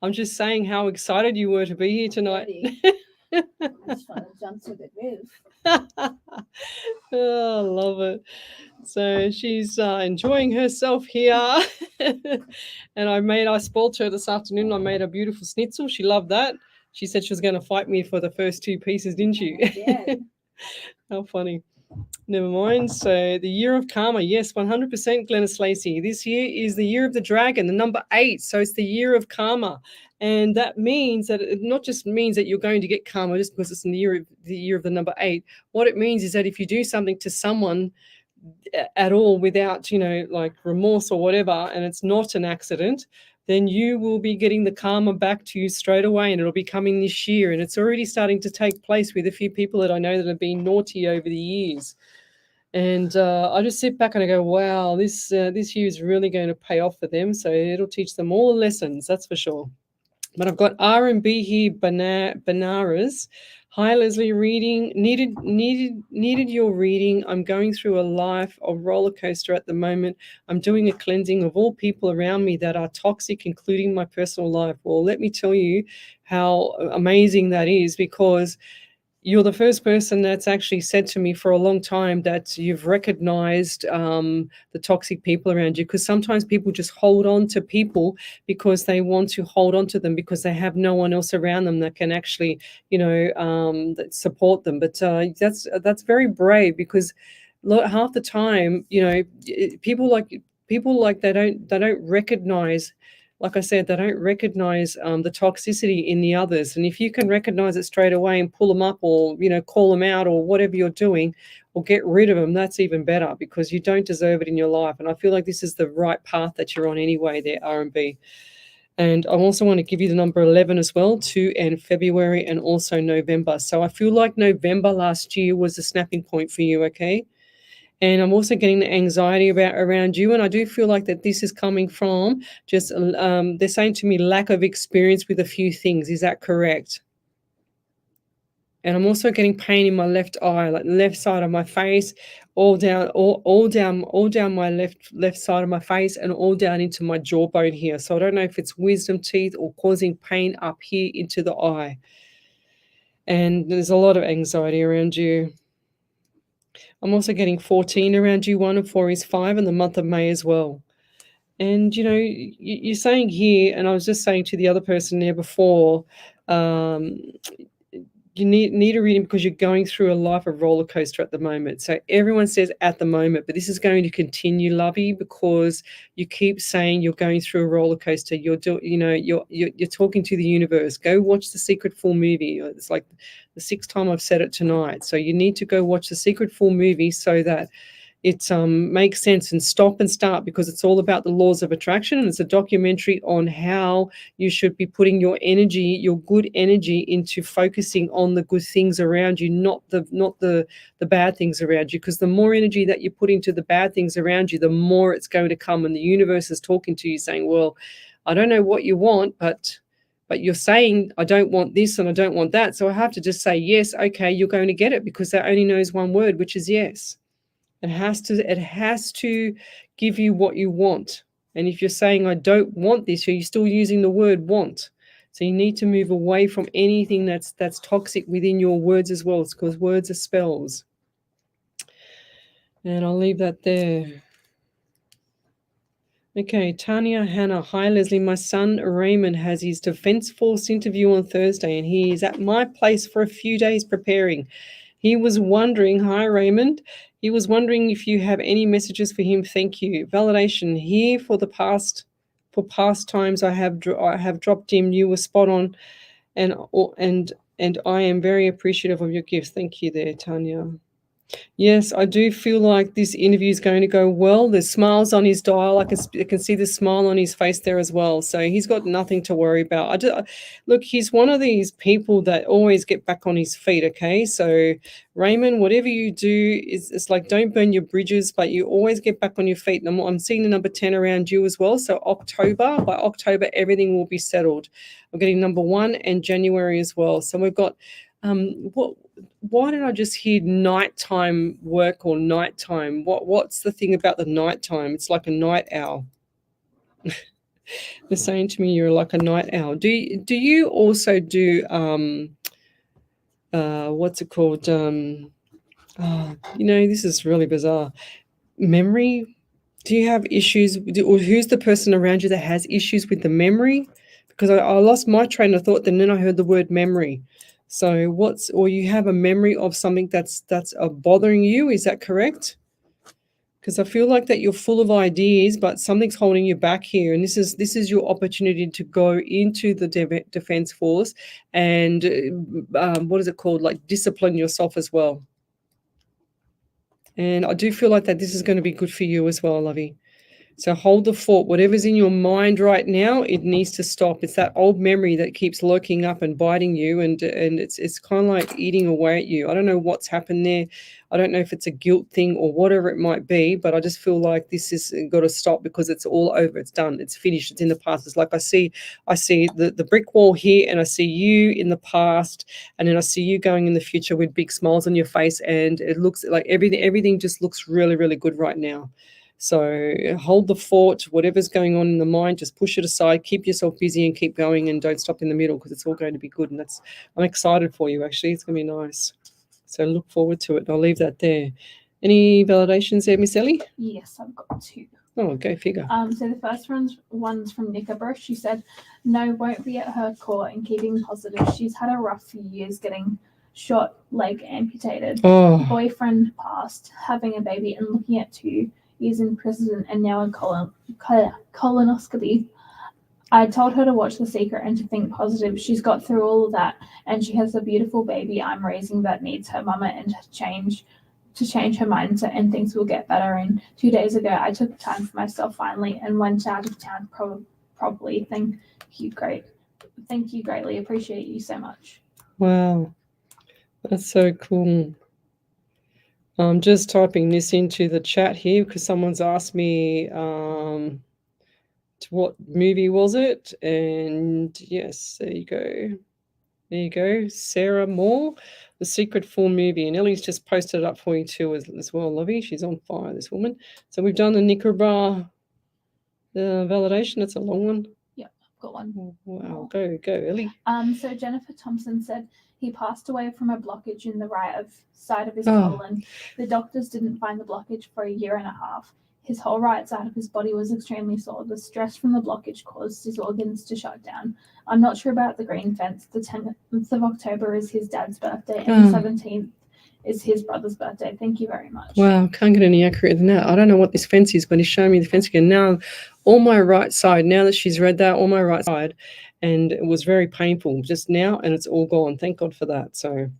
I'm just saying how excited you were to be here tonight. I just want to jump to the roof. Oh, I love it. So she's enjoying herself here. And I spoiled her this afternoon. I made a beautiful schnitzel. She loved that. She said she was going to fight me for the first 2 pieces, didn't she? Yeah. How funny. Never mind. So the year of karma. Yes, 100%, Glennis Lacey. This year is the year of the dragon, the number 8. So it's the year of karma. And that means that it not just means that you're going to get karma just because it's in the year of the number 8. What it means is that if you do something to someone at all without, like remorse or whatever, and it's not an accident, then you will be getting the karma back to you straight away, and it'll be coming this year. And it's already starting to take place with a few people that I know that have been naughty over the years. And I just sit back and I go, wow, this year is really going to pay off for them. So it'll teach them all the lessons, that's for sure. But I've got R&B here, Banaras. Hi, Leslie. Needed your reading. I'm going through a life of roller coaster at the moment. I'm doing a cleansing of all people around me that are toxic, including my personal life. Well, let me tell you how amazing that is, because you're the first person that's actually said to me for a long time that you've recognized the toxic people around you, because sometimes people just hold on to people because they want to hold on to them because they have no one else around them that can actually, that support them. But that's very brave, because half the time, people like they don't recognize. Like I said, they don't recognize the toxicity in the others. And if you can recognize it straight away and pull them up, or, call them out, or whatever you're doing, or get rid of them, that's even better, because you don't deserve it in your life. And I feel like this is the right path that you're on anyway there, R&B. And I also want to give you the number 11 as well, to end February and also November. So I feel like November last year was a snapping point for you, okay? And I'm also getting the anxiety around you. And I do feel like that this is coming from just, they're saying to me, lack of experience with a few things. Is that correct? And I'm also getting pain in my left eye, like left side of my face, all down my left side of my face, and all down into my jawbone here. So I don't know if it's wisdom teeth or causing pain up here into the eye. And there's a lot of anxiety around you. I'm also getting 14 around you. 1 and 4 is 5 in the month of May as well. And, you know, you're saying here, and I was just saying to the other person there before, you need a reading because you're going through a life of roller coaster at the moment. So everyone says at the moment, but this is going to continue, lovey, because you keep saying you're going through a roller coaster. You're talking to the universe. Go watch the Secret Full movie. It's like the 6th time I've said it tonight. So you need to go watch the Secret Full movie so that it makes sense, and stop and start, because it's all about the laws of attraction, and it's a documentary on how you should be putting your energy, your good energy, into focusing on the good things around you, not the bad things around you. Because the more energy that you put into the bad things around you, the more it's going to come. And the universe is talking to you saying, well, I don't know what you want, but you're saying I don't want this and I don't want that. So I have to just say, yes, okay, you're going to get it, because that only knows one word, which is yes. It has to give you what you want. And if you're saying I don't want this, you're still using the word want. So you need to move away from anything that's toxic within your words as well, because words are spells. And I'll leave that there. Okay, Tanya Hannah. Hi, Lesley. My son Raymond has his Defence Force interview on Thursday, and he is at my place for a few days preparing. He was wondering, hi, Raymond. He was wondering if you have any messages for him. Thank you. Validation here for past times I have dropped him. You were spot on, and I am very appreciative of your gifts. Thank you there, Tanya. Yes, I do feel like this interview is going to go well. There's smiles on his dial. I can see the smile on his face there as well. So he's got nothing to worry about. Look, he's one of these people that always get back on his feet, okay? So, Raymond, whatever you do, it's like don't burn your bridges, but you always get back on your feet. And I'm seeing the number 10 around you as well. So by October, everything will be settled. I'm getting number 1 and January as well. So we've got why did I just hear nighttime work or nighttime? What's the thing about the nighttime? It's like a night owl. They're saying to me you're like a night owl. Do you also do what's it called? This is really bizarre. Memory? Do you have issues, or who's the person around you that has issues with the memory? Because I lost my train of thought, and then I heard the word memory. So or you have a memory of something that's bothering you, is that correct? Because I feel like that you're full of ideas, but something's holding you back here. And this is your opportunity to go into the Defence Force and what is it called? Like discipline yourself as well. And I do feel like that this is going to be good for you as well, lovey. So hold the fort. Whatever's in your mind right now, it needs to stop. It's that old memory that keeps lurking up and biting you, and it's kind of like eating away at you. I don't know what's happened there. I don't know if it's a guilt thing or whatever it might be, but I just feel like this is got to stop because it's all over. It's done. It's finished. It's in the past. It's like I see the brick wall here, and I see you in the past, and then I see you going in the future with big smiles on your face, and it looks like everything just looks really, really good right now. So hold the fort. Whatever's going on in the mind, just push it aside. Keep yourself busy and keep going, and don't stop in the middle, because it's all going to be good. And I'm excited for you, actually. It's going to be nice. So look forward to it. I'll leave that there. Any validations there, Miss Ellie? Yes, I've got 2. Oh, go figure. So the first one's from Knickerbush. She said, no, won't be at her core and keeping positive. She's had a rough few years getting shot, leg amputated. Oh. Boyfriend passed, having a baby, and looking at 2 years in prison and now in colonoscopy. I told her to watch The Secret and to think positive. She's got through all of that, and she has a beautiful baby I'm raising that needs her mama and to change her mindset, and things will get better. And 2 days ago, I took time for myself finally and went out of town probably. Thank you greatly. Appreciate you so much. Wow, that's so cool. I'm just typing this into the chat here because someone's asked me what movie was it, and yes, there you go. There you go. Sarah Moore, The Secret Form movie. And Ellie's just posted it up for you too as well, Lovey. She's on fire, this woman. So we've done the Nicaragua validation. That's a long one. Yeah, I've got one. Oh, wow. Go, Ellie. So Jennifer Thompson said he passed away from a blockage in the side of his Oh. colon. The doctors didn't find the blockage for a year and a half. His whole right side of his body was extremely sore. The stress from the blockage caused his organs to shut down. I'm not sure about the green fence. The 10th of October is his dad's birthday, and the 17th is his brother's birthday. Thank you very much. Wow, can't get any accurate than that. I don't know what this fence is, but he's showing me the fence again. Now, all my right side, now that she's read that, all my right side, and it was very painful just now, and it's all gone. Thank God for that. So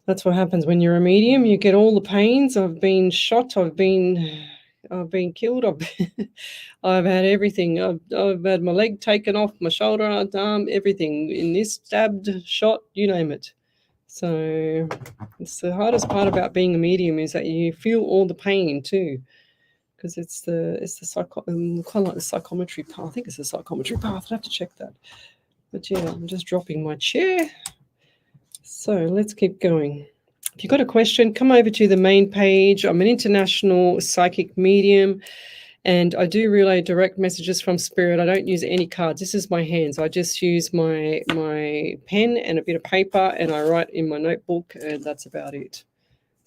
that's what happens when you're a medium. You get all the pains. I've been shot. I've been killed. I've had everything. I've had my leg taken off, my shoulder, arm, everything in this, stabbed, shot, you name it. So it's the hardest part about being a medium is that you feel all the pain too, because it's the kind of like the psychometry path. I think it's the psychometry path. I'd have to check that. But yeah, I'm just dropping my chair. So let's keep going. If you've got a question, come over to the main page. I'm an international psychic medium, and I do relay direct messages from spirit. I don't use any cards. This is my hands. I just use my pen and a bit of paper, and I write in my notebook, and that's about it.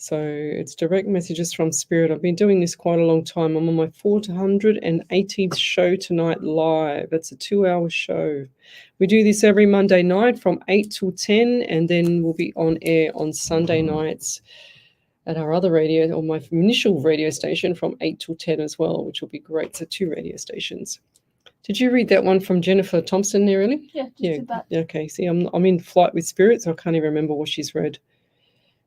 So it's direct messages from spirit. I've been doing this quite a long time. I'm on my 418th show tonight live. It's a 2-hour show. We do this every Monday night from 8 till 10, and then we'll be on air on Sunday nights at our other radio, or my initial radio station, from 8 till 10 as well, which will be great. So 2 radio stations. Did you read that one from Jennifer Thompson there, really? Yeah, did that. Okay. See, I'm in flight with spirit, so I can't even remember what she's read.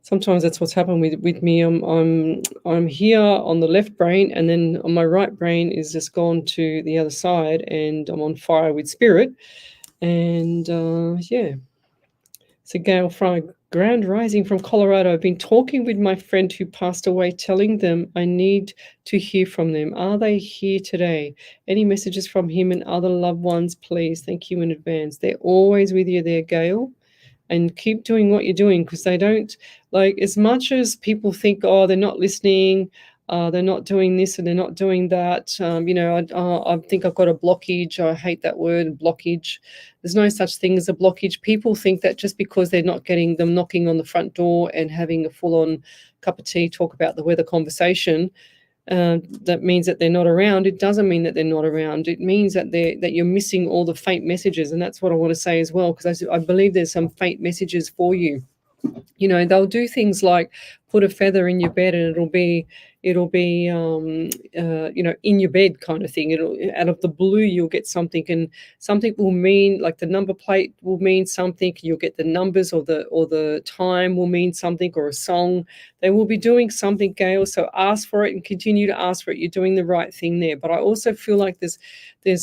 Sometimes that's what's happened with me. I'm here on the left brain, and then on my right brain is just gone to the other side, and I'm on fire with spirit. And yeah. So Gail Fry, Grand Rising from Colorado. I've been talking with my friend who passed away, telling them I need to hear from them. Are they here today? Any messages from him and other loved ones, please? Thank you in advance. They're always with you there, Gail. And keep doing what you're doing, because they don't, like, as much as people think, oh, they're not listening, they're not doing this and they're not doing that. I think I've got a blockage. I hate that word, blockage. There's no such thing as a blockage. People think that just because they're not getting them knocking on the front door and having a full-on cup of tea, talk about the weather conversation, that means that they're not around. It doesn't mean that they're not around. It means that you're missing all the faint messages, and that's what I want to say as well, because I believe there's some faint messages for you. You know, they'll do things like put a feather in your bed, and it'll be in your bed kind of thing. It'll, out of the blue, you'll get something, and something will mean, like the number plate will mean something. You'll get the numbers, or the time will mean something, or a song. They will be doing something, Gail. So ask for it and continue to ask for it. You're doing the right thing there. But I also feel like there's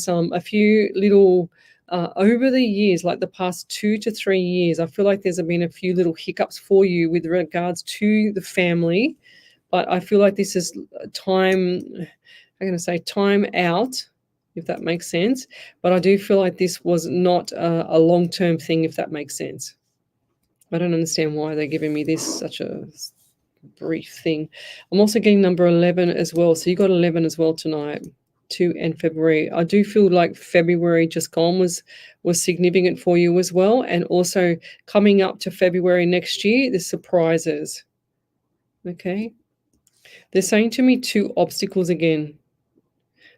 a few little over the years, like the past 2 to 3 years, I feel like there's been a few little hiccups for you with regards to the family. But I feel like this is time out, if that makes sense. But I do feel like this was not a long-term thing, if that makes sense. I don't understand why they're giving me such a brief thing. I'm also getting number 11 as well. So you got 11 as well tonight. 2 and February. I do feel like February just gone was significant for you as well. And also coming up to February next year, the surprises. Okay. They're saying to me 2 obstacles again.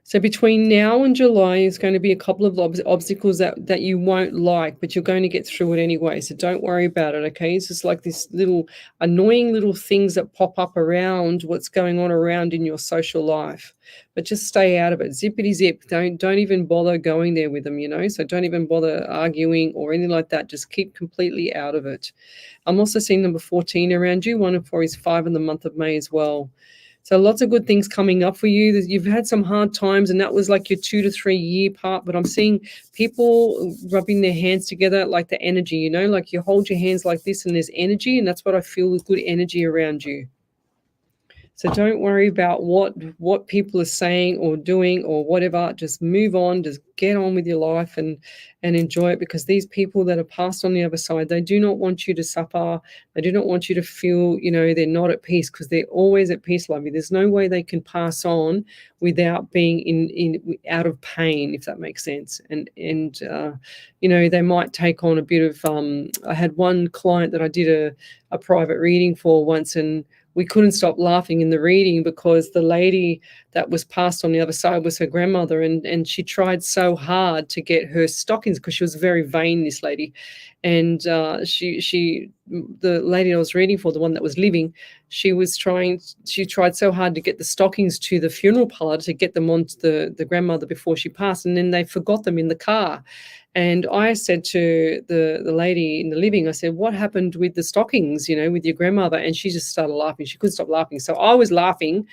So between now and July is going to be a couple of obstacles that you won't like, but you're going to get through it anyway. So don't worry about it, okay? It's just like this little annoying little things that pop up around what's going on around in your social life. But just stay out of it. Zippity zip. Don't even bother going there with them, you know? So don't even bother arguing or anything like that. Just keep completely out of it. I'm also seeing number 14 around you. 1 and 4 is 5 in the month of May as well. So lots of good things coming up for you. You've had some hard times, and that was like your 2 to 3 year part. But I'm seeing people rubbing their hands together, like the energy, you know, like you hold your hands like this and there's energy, and that's what I feel with good energy around you. So don't worry about what people are saying or doing or whatever. Just move on. Just get on with your life and enjoy it, because these people that are passed on the other side, they do not want you to suffer. They do not want you to feel, they're not at peace, because they're always at peace, lovey. There's no way they can pass on without being in out of pain, if that makes sense. And they might take on a bit of. I had one client that I did a private reading for once, and we couldn't stop laughing in the reading because the lady that was passed on the other side was her grandmother, and she tried so hard to get her stockings, because she was very vain, this lady. And the lady I was reading for, the one that was living, she tried so hard to get the stockings to the funeral parlor to get them onto the grandmother before she passed, and then they forgot them in the car. And I said to the lady in the living, I said, what happened with the stockings, with your grandmother? And she just started laughing. She couldn't stop laughing. So I was laughing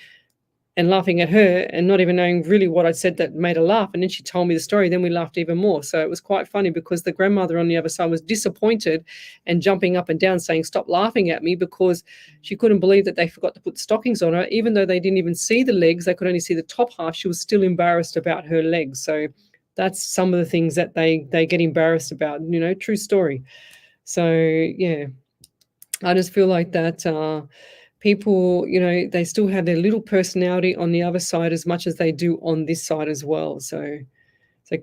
and laughing at her and not even knowing really what I said that made her laugh. And then she told me the story. Then we laughed even more. So it was quite funny, because the grandmother on the other side was disappointed and jumping up and down saying, stop laughing at me, because she couldn't believe that they forgot to put the stockings on her. Even though they didn't even see the legs, they could only see the top half. She was still embarrassed about her legs. So that's some of the things that they get embarrassed about, true story. So, yeah, I just feel like that people, they still have their little personality on the other side as much as they do on this side as well. So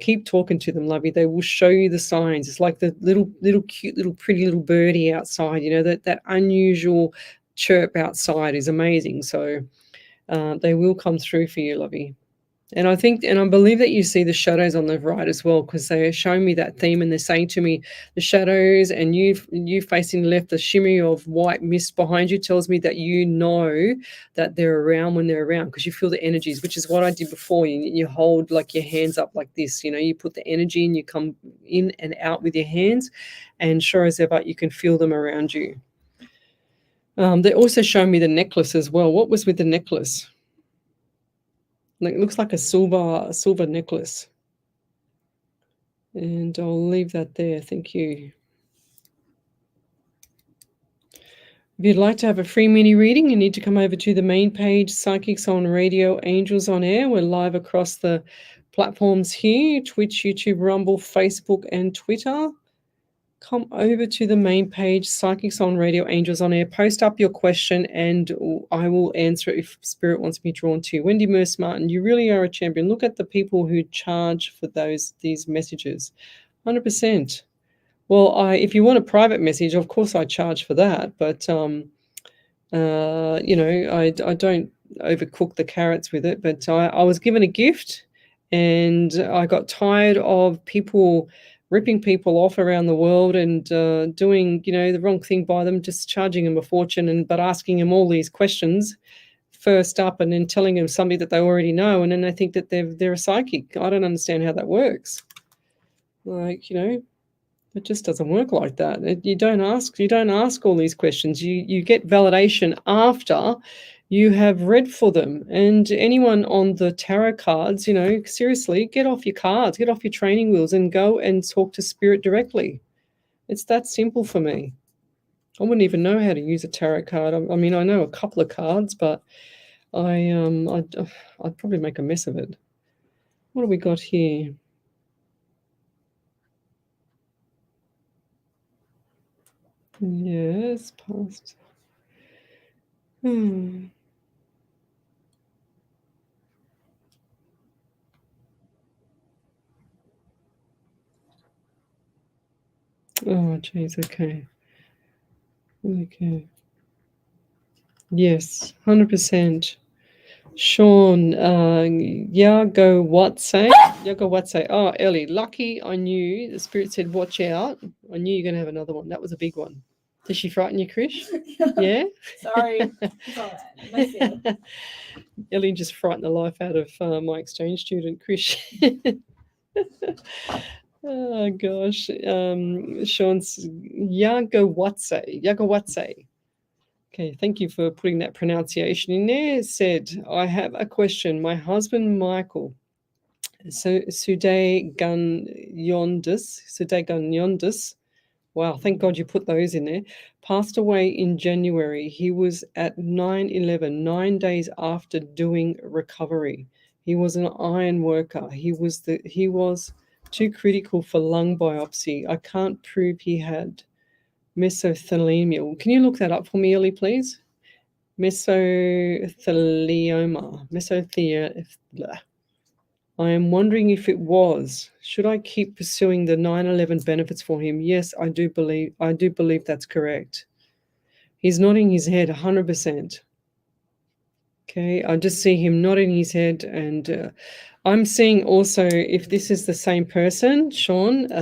keep talking to them, lovey. They will show you the signs. It's like the little cute, little pretty little birdie outside, that unusual chirp outside is amazing. So they will come through for you, lovey. And I believe that you see the shadows on the right as well, because they're showing me that theme, and they're saying to me, the shadows and you facing left, the shimmy of white mist behind you tells me that that they're around when they're around, because you feel the energies, which is what I did before. You hold like your hands up like this, you put the energy in, you come in and out with your hands, and sure as ever, you can feel them around you. They also show me the necklace as well. What was with the necklace? It looks like a silver necklace. And I'll leave that there. Thank you. If you'd like to have a free mini reading, you need to come over to the main page, Psychics on Radio, Angels on Air. We're live across the platforms here, Twitch, YouTube, Rumble, Facebook, and Twitter. Come over to the main page, Psychics on Radio, Angels on Air. Post up your question and I will answer it if Spirit wants me drawn to. Wendy Merce Martin, you really are a champion. Look at the people who charge for these messages. 100%. Well, if you want a private message, of course I charge for that. But, I don't overcook the carrots with it. But I was given a gift, and I got tired of people ripping people off around the world and doing, the wrong thing by them, just charging them a fortune, but asking them all these questions first up, and then telling them something that they already know, and then they think that they're a psychic. I don't understand how that works. It just doesn't work like that. You don't ask all these questions. You get validation after you have read for them. And anyone on the tarot cards, seriously, get off your cards, get off your training wheels and go and talk to Spirit directly. It's that simple for me. I wouldn't even know how to use a tarot card. I know a couple of cards, but I'd probably make a mess of it. What do we got here? Yes, past. Oh, geez, okay. Yes, 100%. Sean, Yago Watse. Oh, Ellie, lucky I knew. The Spirit said, watch out. I knew you're going to have another one. That was a big one. Did she frighten you, Krish? Yeah? Sorry. It's all right. Ellie just frightened the life out of my exchange student, Krish. Oh, gosh. Sean's Yago Watse. Okay, thank you for putting that pronunciation in there. It said, I have a question. My husband, Michael, Suday Gun Yondis. Wow, thank God you put those in there. passed away in January. He was at 9/11, 9 days after doing recovery. He was an iron worker. He was too critical for lung biopsy. I can't prove he had mesothelioma. Can you look that up for me, Ellie, please? Mesothelioma. I am wondering if it was. Should I keep pursuing the 9/11 benefits for him? Yes, I do believe that's correct. He's nodding his head 100%. Okay, I just see him nodding his head, and I'm seeing also, if this is the same person, Sean,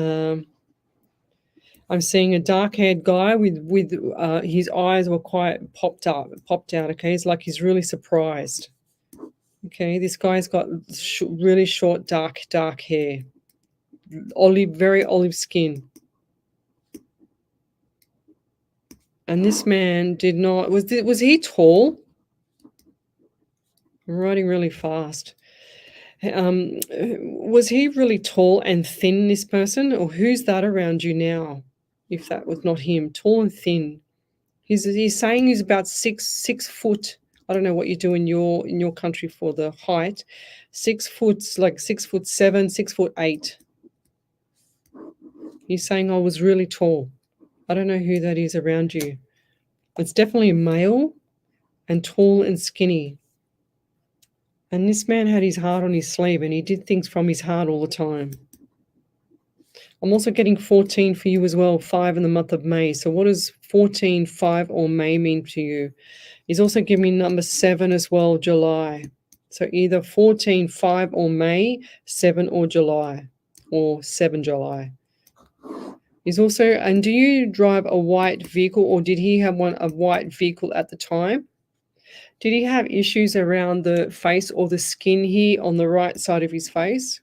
I'm seeing a dark-haired guy with his eyes were quite popped out. Okay, it's like he's really surprised. Okay, this guy's got really short, dark hair, very olive skin. And this man did not, was he tall? I'm writing really fast. Was he really tall and thin, this person? Or who's that around you now, if that was not him? Tall and thin. He's saying he's about 6 foot. I don't know what you do in your country for the height. 6 foot, like 6'7", 6'8". He's saying I was really tall. I don't know who that is around you. It's definitely a male and tall and skinny. And this man had his heart on his sleeve, and he did things from his heart all the time. I'm also getting 14 for you as well, 5 in the month of May. So what does 14, 5 or May mean to you? He's also giving me number 7 as well, July. So either 14, 5 or May, 7 or July, or 7 July. He's also, and do you drive a white vehicle, or did he have a white vehicle at the time? Did he have issues around the face or the skin here on the right side of his face?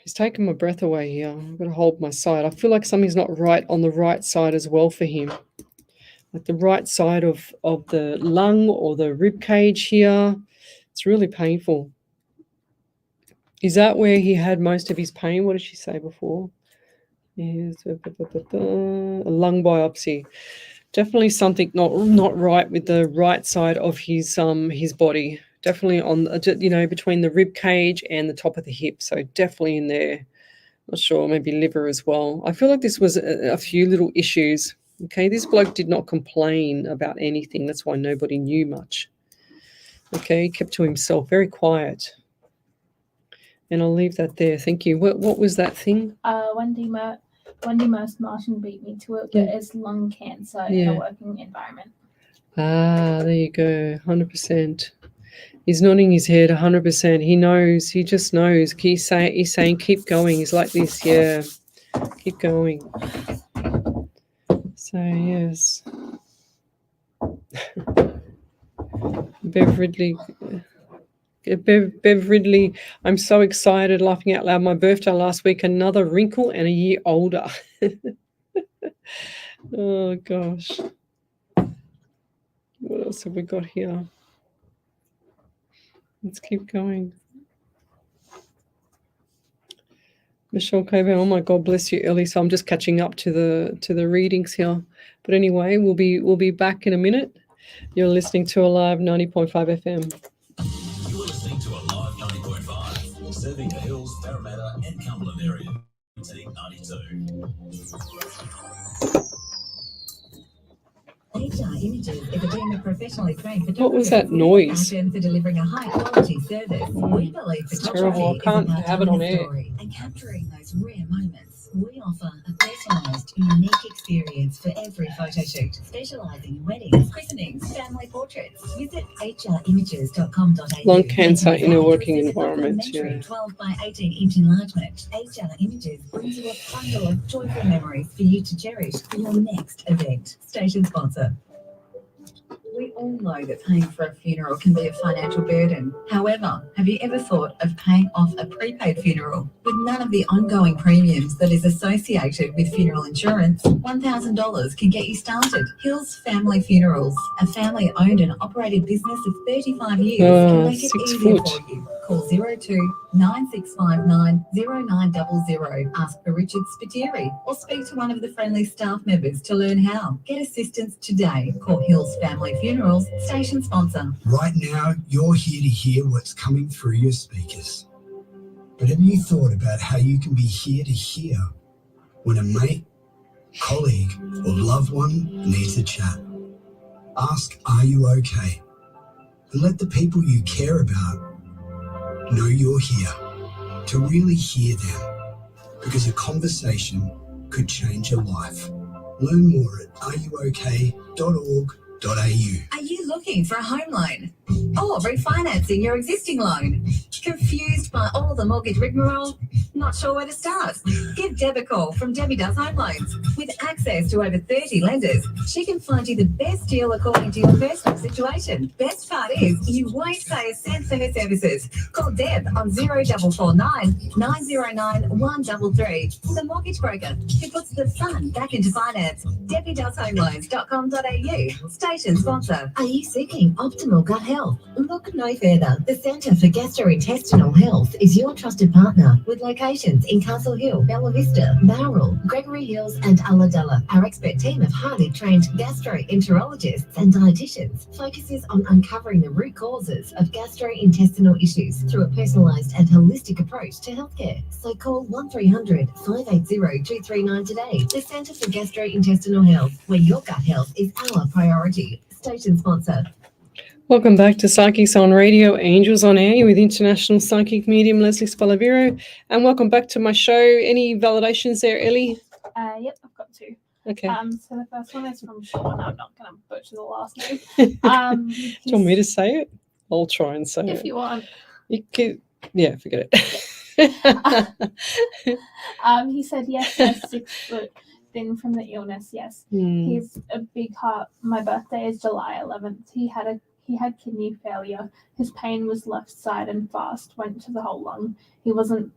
He's taking my breath away here. I've got to hold my side. I feel like something's not right on the right side as well for him. Like the right side of the lung or the rib cage here. It's really painful. Is that where he had most of his pain? What did she say before? Yes, a lung biopsy. Definitely something not right with the right side of his body. Definitely on, between the rib cage and the top of the hip. So definitely in there. Not sure, maybe liver as well. I feel like this was a few little issues. Okay, this bloke did not complain about anything. That's why nobody knew much. Okay, he kept to himself, very quiet. And I'll leave that there. Thank you. What was that thing? Wendy Martin beat me to it, but it's lung cancer in a working environment. Ah, there you go, 100%. He's nodding his head 100%. He knows. He just knows. He's saying, keep going. He's like this, yeah. Keep going. So, yes. Bev Ridley, I'm so excited, laughing out loud. My birthday last week, another wrinkle and a year older. Oh, gosh. What else have we got here? Let's keep going. Michelle Coburn, oh my God, bless you, Ellie. So I'm just catching up to the readings here. But anyway, we'll be back in a minute. You're listening to Alive 90.5 FM. You are listening to Alive 90.5, serving the Hills, Parramatta, and Cumberland area. 92. HR Images is a team of professionally trained photographers. What was that noise? For delivering a high quality service. We believe It's photography terrible. I can't is about have it on telling a air. story and capturing those rare moments. We offer a personalised, unique experience for every photo shoot, specialising in weddings, christenings, family portraits. Visit hrimages.com.au. Lung cancer in a working environment. Yeah. 12 by 18-inch enlargement. HR Images brings you a bundle of joyful memories for you to cherish for your next event. Station sponsor. We all know that paying for a funeral can be a financial burden. However, have you ever thought of paying off a prepaid funeral? With none of the ongoing premiums that is associated with funeral insurance, $1,000 can get you started. Hills Family Funerals, a family-owned and operated business of 35 years, can make it 6 easier foot. for you. Call 02-9659-0900. Ask for Richard Spiteri or speak to one of the friendly staff members to learn how. Get assistance today. Call Hills Family Funerals, station sponsor. Right now, you're here to hear what's coming through your speakers. But have you thought about how you can be here to hear when a mate, colleague, or loved one needs a chat? Ask, are you okay? And let the people you care about know you're here to really hear them, because a conversation could change your life. Learn more at areyouok.org.au. Are you looking for a home loan or refinancing your existing loan? Confused by all the mortgage rigmarole? Not sure where to start? Give Deb a call from Debbie Does Home Loans. With access to over 30 lenders, she can find you the best deal according to your personal situation. Best part is, you won't pay a cent for her services. Call Deb on 0449 909 133. The mortgage broker who puts the fun back into finance. DebbieDoesHomeLoans.com.au. Station sponsor. Are you seeking optimal gut health? Look no further. The Centre for Gastrointestinal Health is your trusted partner with locations in Castle Hill, Bella Vista, Bowral, Gregory Hills and Ulladulla. Our expert team of highly trained gastroenterologists and dietitians focuses on uncovering the root causes of gastrointestinal issues through a personalised and holistic approach to healthcare. So call 1300 580 239 today. The Centre for Gastrointestinal Health, where your gut health is our priority. Station sponsor. Welcome back to Psychics on Radio, Angels on Air with international psychic medium Lesley Spaliviero. And welcome back to my show. Any validations there, Ellie? Yep, I've got two. Okay. So the first one is from Sean. I'm not going to butcher the last name. Do you want me to say it? I'll try and say If it. you want. You can, yeah, forget it. He said yes, 6 foot thin from the illness. Yes, he's a big heart. My birthday is July 11th. He had kidney failure. His pain was left side and fast. Went to the whole lung. He wasn't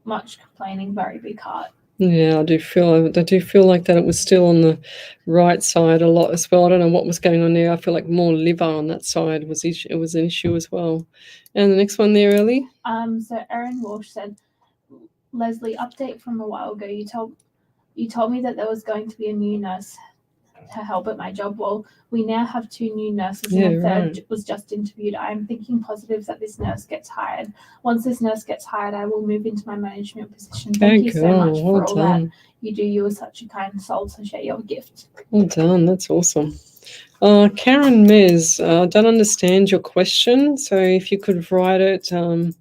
much complaining. Very big heart. Yeah, I do feel like that it was still on the right side a lot as well. I don't know what was going on there. I feel like more liver on that side was an issue as well. And the next one there, Ellie. So Erin Walsh said, Lesley, update from a while ago. You told me that there was going to be a new nurse to help at my job. Well, we now have 2 new nurses and a third was just interviewed. I am thinking positive that this nurse gets hired. Once this nurse gets hired, I will move into my management position. Thank you so much for all that you do. You are such a kind soul to share your gift. Well done. That's awesome. Karen Mez, I don't understand your question. So if you could write it, I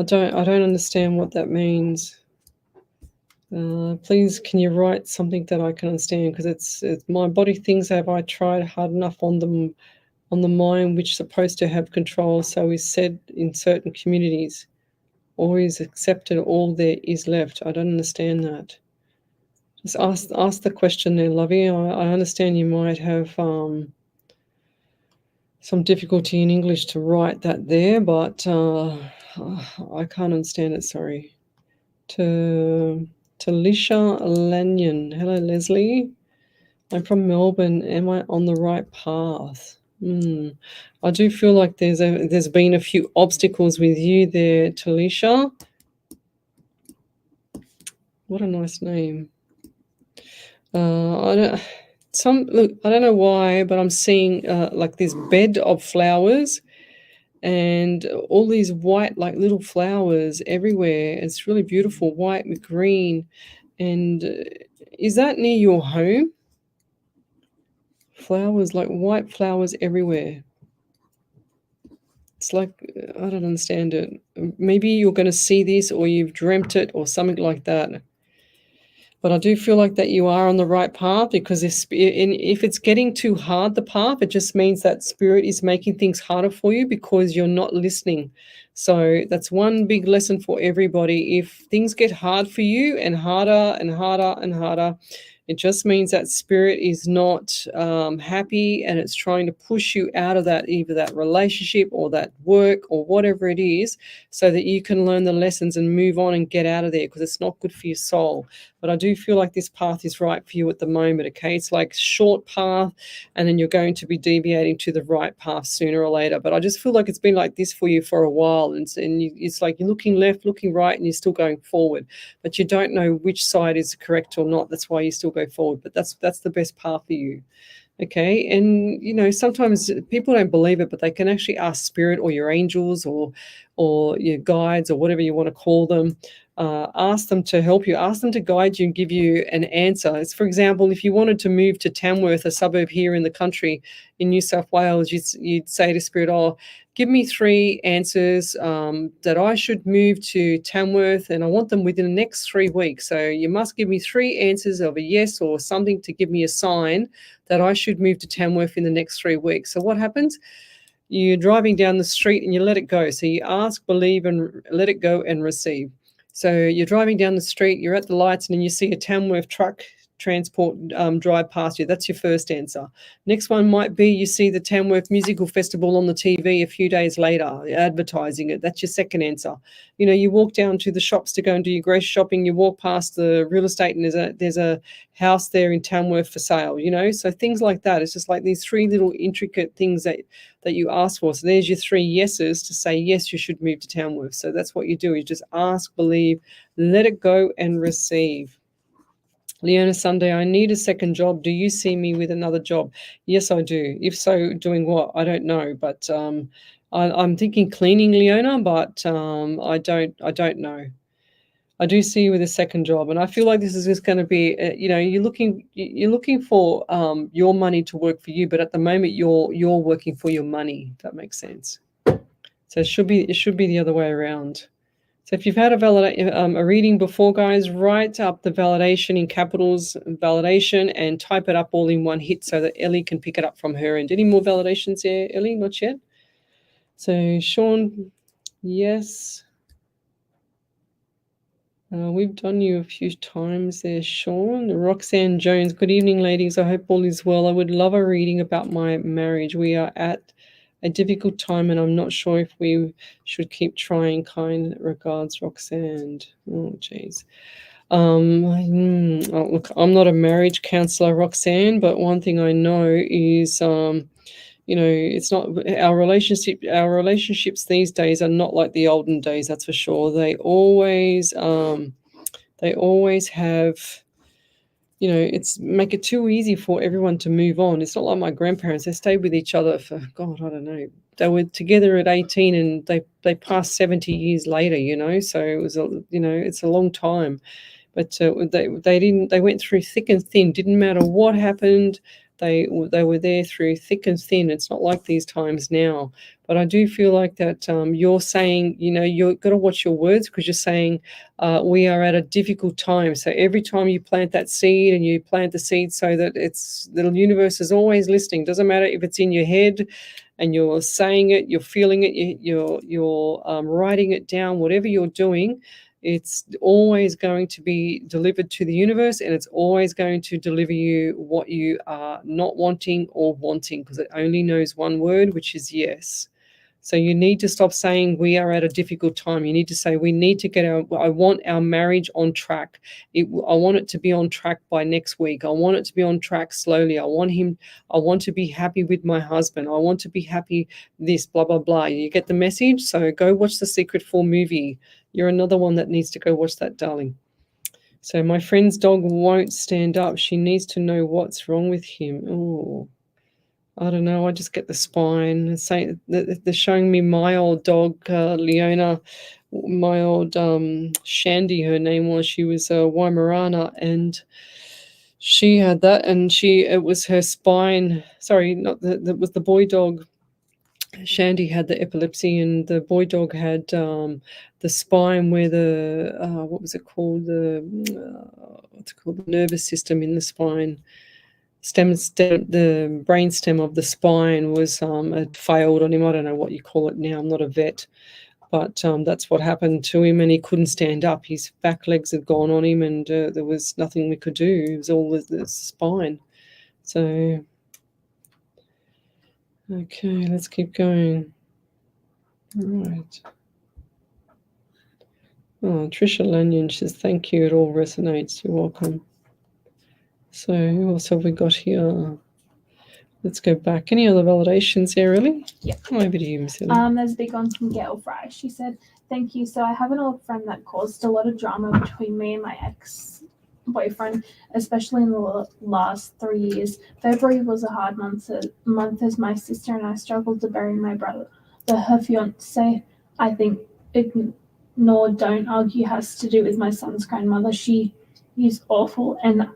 don't understand what that means. Please, can you write something that I can understand? Because it's my body thinks, have I tried hard enough on the mind which is supposed to have control? So is said in certain communities, or is accepted all there is left. I don't understand that. Just ask the question there, Lovey. I understand you might have some difficulty in English to write that there, but I can't understand it. Sorry. Talisha Lanyon. Hello, Lesley. I'm from Melbourne. Am I on the right path? I do feel like there's been a few obstacles with you there, Talisha. What a nice name. I don't know why, but I'm seeing like this bed of flowers and all these white like little flowers everywhere. It's really beautiful, white with green. And is that near your home? Flowers, like white flowers everywhere. It's like, I don't understand it. Maybe you're going to see this or you've dreamt it or something like that. But I do feel like that you are on the right path, because if it's getting too hard, the path, it just means that spirit is making things harder for you because you're not listening. So that's one big lesson for everybody. If things get hard for you and harder and harder and harder, It just means that spirit is not happy, and it's trying to push you out of that, either that relationship or that work or whatever it is, so that you can learn the lessons and move on and get out of there, because it's not good for your soul. But I do feel like this path is right for you at the moment, okay? It's like short path, and then you're going to be deviating to the right path sooner or later. But I just feel like it's been like this for you for a while, and it's like you're looking left, looking right, and you're still going forward, but you don't know which side is correct or not. That's why you still go forward, but that's the best path for you. Okay. And sometimes people don't believe it, but they can actually ask spirit or your angels or your guides or whatever you want to call them. Ask them to help you, ask them to guide you and give you an answer. It's, for example, if you wanted to move to Tamworth, a suburb here in the country in New South Wales, you'd say to spirit, oh, give me 3 answers that I should move to Tamworth, and I want them within the next 3 weeks. So you must give me 3 answers of a yes or something to give me a sign that I should move to Tamworth in the next 3 weeks. So what happens? You're driving down the street and you let it go. So you ask, believe, and let it go and receive. So you're driving down the street, you're at the lights, and then you see a Tamworth truck transport drive past you. That's your first answer. Next one might be you see the Tamworth Musical Festival on the TV a few days later, advertising it. That's your second answer. You walk down to the shops to go and do your grocery shopping. You walk past the real estate, and there's a house there in Tamworth for sale. So things like that. It's just like these 3 little intricate things that you ask for. So there's your 3 yeses to say yes, you should move to Tamworth. So that's what you do. You just ask, believe, let it go, and receive. Leona Sunday, I need a second job. Do you see me with another job? Yes, I do. If so, doing what? I don't know. But I'm thinking cleaning, Leona, but I don't know. I do see you with a second job, and I feel like this is just going to be, you're looking for your money to work for you, but at the moment you're working for your money. If that makes sense. So it should be the other way around. So if you've had a reading before, guys, write up the validation in capitals, validation, and type it up all in one hit so that Ellie can pick it up from her end. Any more validations there, Ellie? Not yet. So Sean, yes. We've done you a few times there, Sean. Roxanne Jones, good evening, ladies. I hope all is well. I would love a reading about my marriage. We are at a difficult time, and I'm not sure if we should keep trying. Kind regards, Roxanne. Oh, jeez. Look, I'm not a marriage counselor, Roxanne, but one thing I know is, it's not our relationship. Our relationships these days are not like the olden days. That's for sure. They always have. It's make it too easy for everyone to move on. It's not like my grandparents. They stayed with each other for, God, I don't know. They were together at 18 and they passed 70 years later, So it was, it's a long time. But they went through thick and thin. Didn't matter what happened. They were there through thick and thin. It's not like these times now. But I do feel like that you're saying, you've got to watch your words, because you're saying we are at a difficult time. So every time you plant that seed, and you plant the seed so that the universe is always listening. Doesn't matter if it's in your head and you're saying it, you're feeling it, you're writing it down, whatever you're doing. It's always going to be delivered to the universe, and it's always going to deliver you what you are not wanting or wanting, because it only knows one word, which is yes. So you need to stop saying we are at a difficult time. You need to say we need to I want our marriage on track. I want it to be on track by next week. I want it to be on track slowly. I want to be happy with my husband. I want to be happy this, blah, blah, blah. You get the message? So go watch the Secret 4 movie. You're another one that needs to go watch that, darling. So my friend's dog won't stand up. She needs to know what's wrong with him. Oh, I don't know. I just get the spine. They're showing me my old dog, Leona, my old Shandy, her name was. She was a Weimaraner, and she had that, and it was her spine. Sorry, not that was the boy dog. Shandy had the epilepsy, and the boy dog had the spine where what was it called? The nervous system in the spine. The brain stem of the spine was had failed on him. I don't know what you call it now. I'm not a vet. But that's what happened to him, and he couldn't stand up. His back legs had gone on him, and there was nothing we could do. It was all the spine. So, okay, let's keep going. All right. Oh, Tricia Lanyon says, thank you. It all resonates. You're welcome. So, who else have we got here? Let's go back. Any other validations there, really? Yep. Over to you, Miss Ellie. There's a big one from Gail Fry. She said, thank you. So I have an old friend that caused a lot of drama between me and my ex-boyfriend, especially in the last 3 years. February was a hard month as my sister and I struggled to bury my brother. Her fiance, I think, ignored, don't argue, has to do with my son's grandmother. She is awful. And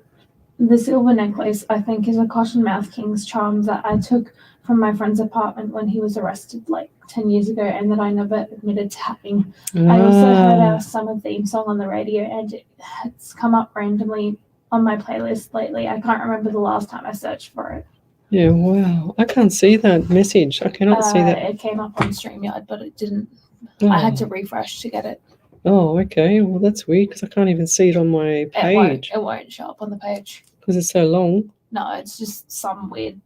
the silver necklace, I think, is a Cottonmouth King's charm that I took from my friend's apartment when he was arrested like 10 years ago, and that I never admitted to having. I also heard our summer theme song on the radio, and it's come up randomly on my playlist lately. I can't remember the last time I searched for it. Yeah, wow. I can't see that message. I cannot see that. It came up on StreamYard, but it didn't. Oh. I had to refresh to get it. Oh, okay. Well, that's weird because I can't even see it on my page. It won't show up on the page. Because it's so long. No, it's just some weird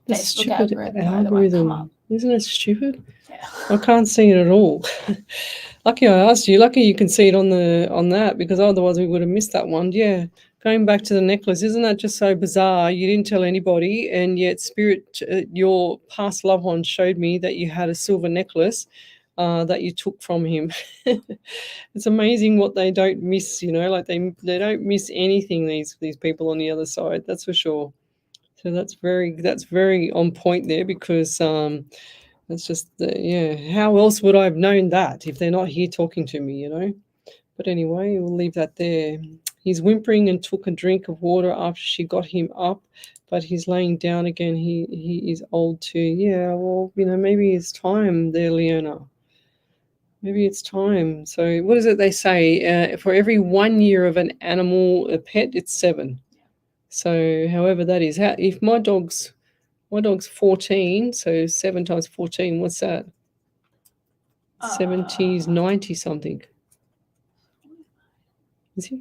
It's Facebook stupid algorithm. Isn't it stupid? Yeah. I can't see it at all. Lucky I asked you. Lucky you can see it on that, because otherwise we would have missed that one. Yeah. Going back to the necklace, isn't that just so bizarre? You didn't tell anybody, and yet Spirit, your past loved one, showed me that you had a silver necklace that you took from him. It's amazing what they don't miss, like they don't miss anything, these people on the other side, that's for sure. So that's very on point there, because that's just how else would I have known that if they're not here talking to me, But anyway, we'll leave that there. He's whimpering and took a drink of water after she got him up, but he's laying down again. He is old too. Yeah, well, maybe it's time there, Leona. Maybe it's time. So what is it they say? For every 1 year of an animal, a pet, it's 7. So however that is. If my dog's 14, so 7 times 14, what's that? 70s, 90 something. Is he?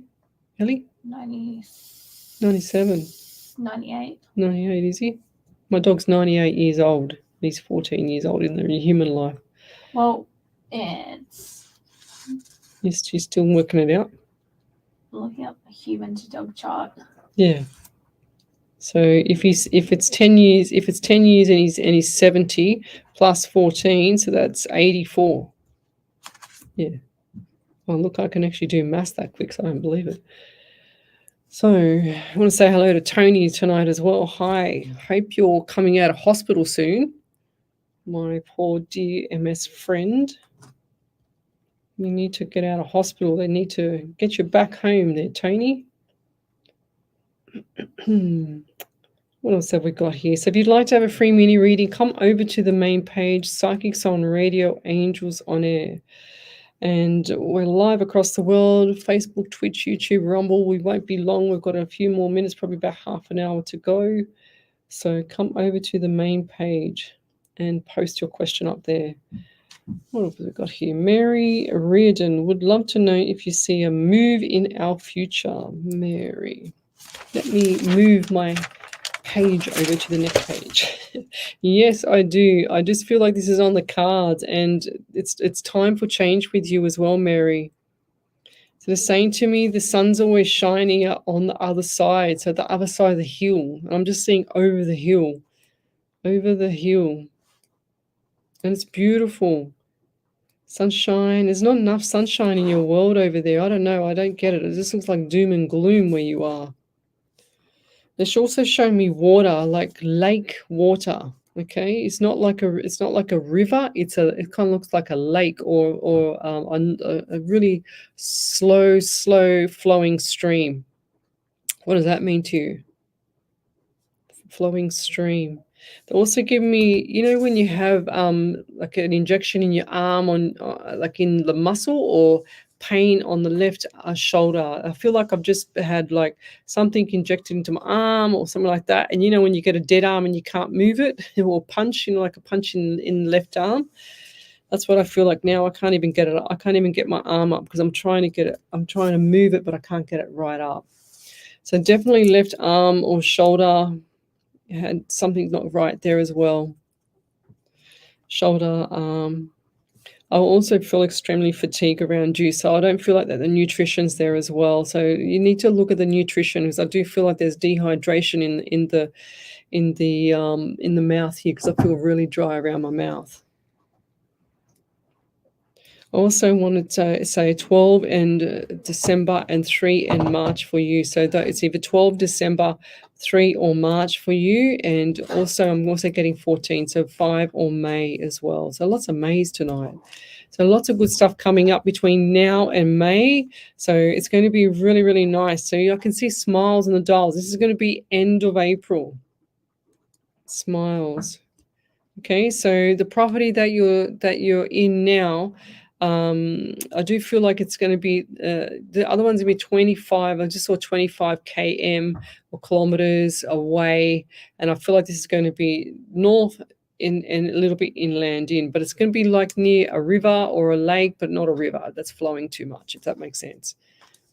Ellie? 97. 98. 98, is he? My dog's 98 years old. He's 14 years old in the human life. Well, She's still working it out. Looking up a human to dog chart. Yeah. So if it's 10 years, and he's 70 plus 14, so that's 84. Yeah. Oh, look, I can actually do maths that quick, so I don't believe it. So I want to say hello to Tony tonight as well. Hi. Hope you're coming out of hospital soon. My poor dear MS friend. You need to get out of hospital. They need to get you back home there, Tony. What else have we got here? So if you'd like to have a free mini reading, come over to the main page, Psychics on Radio, Angels on Air. And we're live across the world, Facebook, Twitch, YouTube, Rumble. We won't be long. We've got a few more minutes, probably about half an hour to go. So come over to the main page and post your question up there. What have we got here? Mary Reardon would love to know if you see a move in our future. Mary, let me move my page over to the next page. Yes, I do. I just feel like this is on the cards, and it's time for change with you as well, Mary. So they're saying to me the sun's always shining on the other side, so the other side of the hill. And I'm just seeing over the hill. And it's beautiful. Sunshine. There's not enough sunshine in your world over there. I don't know. I don't get it. It just looks like doom and gloom where you are. It's also showing me water, like lake water. Okay, it's not like a river. It kind of looks like a lake or a really slow flowing stream. What does that mean to you? Flowing stream. They also give me, when you have like an injection in your arm like in the muscle, or pain on the left shoulder. I feel like I've just had like something injected into my arm or something like that. And when you get a dead arm and you can't move it, or punch, like a punch in the left arm, That's what I feel like now. I can't even get it. I can't even get my arm up because I'm trying to get it. I'm trying to move it, but I can't get it right up. So definitely left arm or shoulder had something not right there as well. Shoulder, I also feel extremely fatigued around you, so I don't feel like that the nutrition's there as well. So you need to look at the nutrition because I do feel like there's dehydration in the mouth here because I feel really dry around my mouth. I also wanted to say 12 in December and 3 in March for you. So that it's either 12 December, 3 or March for you. And also I'm also getting 14, so 5 or May as well. So lots of Mays tonight. So lots of good stuff coming up between now and May. So it's going to be really, really nice. So I can see smiles on the dials. This is going to be end of April. Smiles. Okay, so the property that you're in now, I do feel like it's going to be the other one's going to be 25. I just saw 25 km or kilometers away, and I feel like this is going to be north and a little bit inland but it's going to be like near a river or a lake, but not a river that's flowing too much, if that makes sense.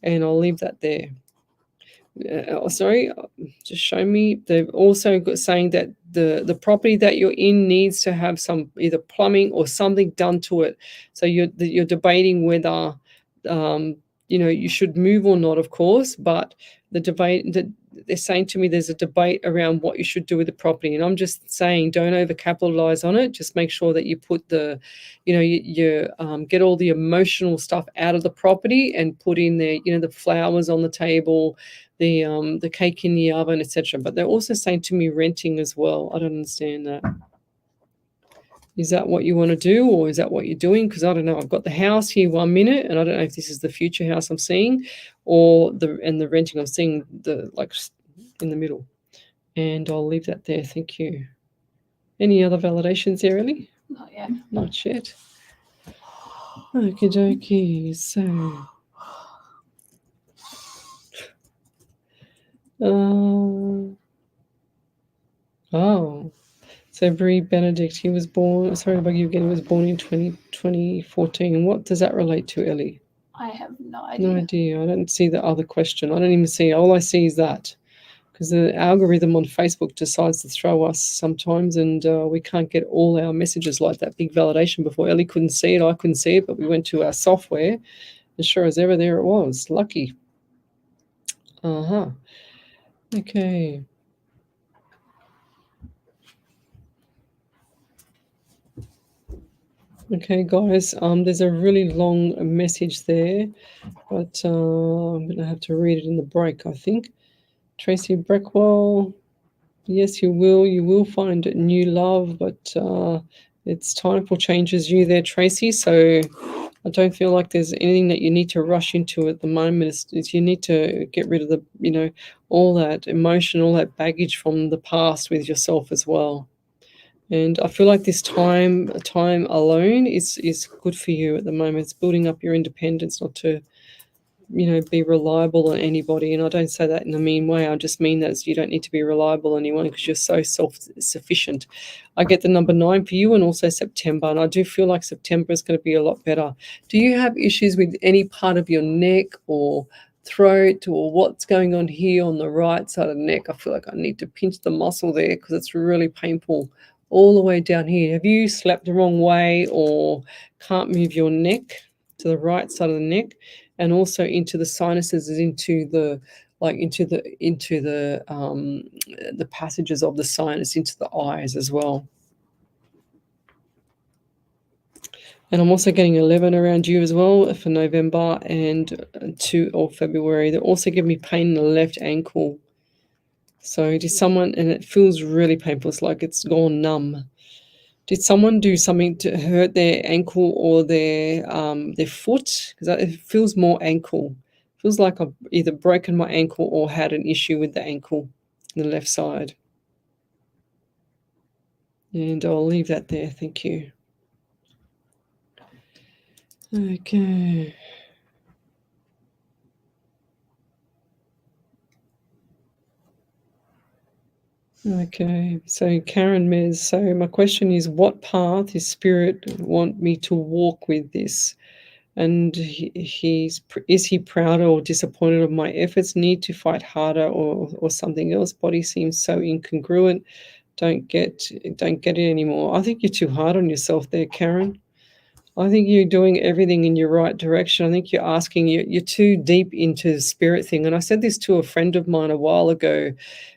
And I'll leave that there. Just show me. They've also got saying that the property that you're in needs to have some either plumbing or something done to it. So you're debating whether you should move or not, of course. But they're saying to me there's a debate around what you should do with the property, and I'm just saying don't overcapitalize on it. Just make sure that you put you get all the emotional stuff out of the property and put in the flowers on the table, the cake in the oven, etc. But they're also saying to me renting as well. I don't understand that. Is that what you want to do, or is that what you're doing? Because I don't know. I've got the house here 1 minute, and I don't know if this is the future house I'm seeing, or the renting I'm seeing in the middle. And I'll leave that there. Thank you. Any other validations there, Ellie? Not yet. Not yet. Okie dokie. So. So Brie Benedict, he was born, sorry about you again, he was born in 2014. What does that relate to, Ellie? I have no idea. No idea. I don't see the other question. I don't even see, all I see is that. Because the algorithm on Facebook decides to throw us sometimes, and we can't get all our messages like that big validation before. Ellie couldn't see it, I couldn't see it, but we went to our software, and sure as ever, there it was. Lucky. Okay. Okay, guys, there's a really long message there, but I'm going to have to read it in the break, I think. Tracy Breckwell, yes, you will find new love, but it's time for changes you there, Tracy. So I don't feel like there's anything that you need to rush into at the moment. It's you need to get rid of all that emotion, all that baggage from the past with yourself as well. And I feel like this time alone is good for you at the moment. It's building up your independence, not to, be reliable on anybody. And I don't say that in a mean way. I just mean that you don't need to be reliable on anyone because you're so self-sufficient. I get the number 9 for you and also September. And I do feel like September is going to be a lot better. Do you have issues with any part of your neck or throat or what's going on here on the right side of the neck? I feel like I need to pinch the muscle there because it's really painful. All the way down here. Have you slept the wrong way or can't move your neck to the right side of the neck, and also into the sinuses, into the passages of the sinus into the eyes as well? And I'm also getting 11 around you as well for November and 2 of February. They also give me pain in the left ankle. So did someone, and it feels really painful, it's like it's gone numb. Did someone do something to hurt their ankle or their foot? Because it feels more ankle. It feels like I've either broken my ankle or had an issue with the ankle on the left side. And I'll leave that there. Thank you. Okay. Okay, so Karen Mez, so my question is, what path is Spirit want me to walk with this? And is he proud or disappointed of my efforts? Need to fight harder or something else? Body seems so incongruent. Don't get it anymore. I think you're too hard on yourself there, Karen. I think you're doing everything in your right direction. I think you're too deep into the spirit thing. And I said this to a friend of mine a while ago.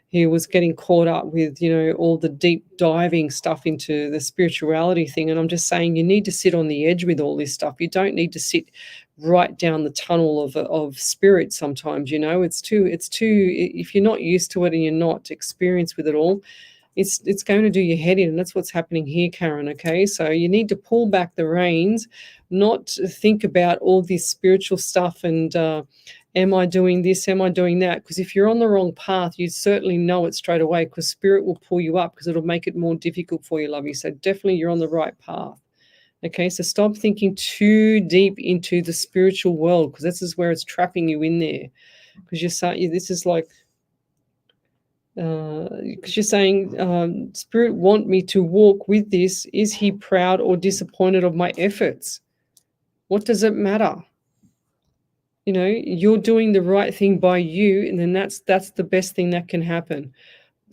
He was getting caught up with, all the deep diving stuff into the spirituality thing. And I'm just saying, you need to sit on the edge with all this stuff. You don't need to sit right down the tunnel of spirit sometimes, it's too, if you're not used to it and you're not experienced with it all, it's going to do your head in, and that's what's happening here, Karen. Okay, so you need to pull back the reins, not think about all this spiritual stuff and am I doing this, am I doing that? Because if you're on the wrong path, you certainly know it straight away, because spirit will pull you up, because it'll make it more difficult for you, lovey. So definitely you're on the right path. Okay, so stop thinking too deep into the spiritual world, because this is where it's trapping you in there. Because you're saying this is like, because you're saying, Spirit want me to walk with this. Is he proud or disappointed of my efforts? What does it matter? You're doing the right thing by you, and then that's the best thing that can happen.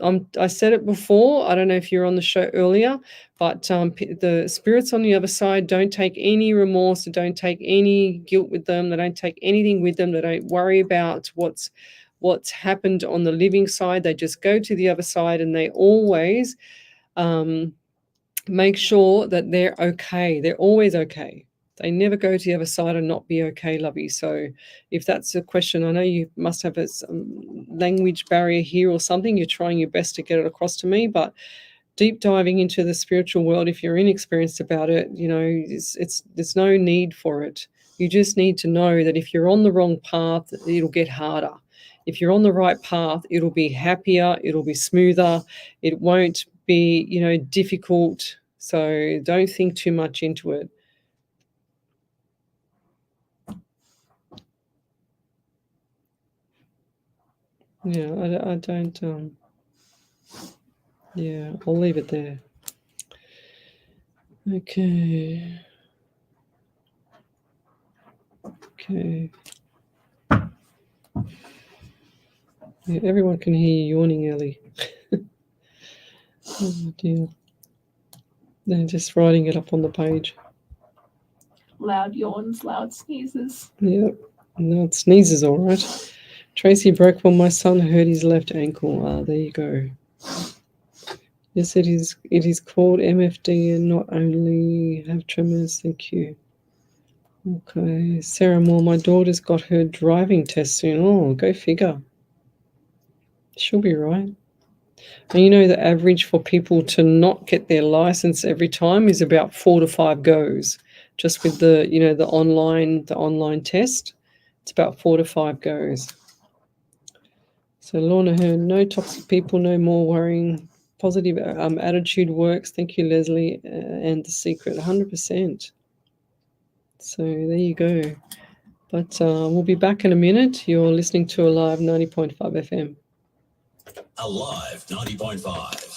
I said it before. I don't know if you're on the show earlier, but the spirits on the other side don't take any remorse. They don't take any guilt with them. They don't take anything with them. They don't worry about what's happened on the living side. They just go to the other side, and they always make sure that they're okay. They're always okay. They never go to the other side and not be okay, lovey. So if that's a question, I know you must have a language barrier here or something. You're trying your best to get it across to me, but deep diving into the spiritual world, if you're inexperienced about it, there's no need for it. You just need to know that if you're on the wrong path, it'll get harder. If you're on the right path, it'll be happier, it'll be smoother, it won't be, difficult. So don't think too much into it. Yeah, I don't, yeah, I'll leave it there. Okay. Yeah, everyone can hear you yawning, Ellie. Oh dear. They're just writing it up on the page. Loud yawns, loud sneezes. Yep. No, it sneezes all right. Tracy broke when my son hurt his left ankle. Ah, there you go. Yes, it is. It is called MFD and not only have tremors. Thank you. Okay. Sarah Moore, my daughter's got her driving test soon. Oh, go figure. She'll be right. And the average for people to not get their license every time is about 4 to 5 goes. Just with the online test, it's about 4 to 5 goes. So Lorna Hearn, no toxic people, no more worrying. Positive attitude works. Thank you, Leslie, and The Secret, 100%. So there you go. But we'll be back in a minute. You're listening to Alive 90.5 FM. Alive 90.5.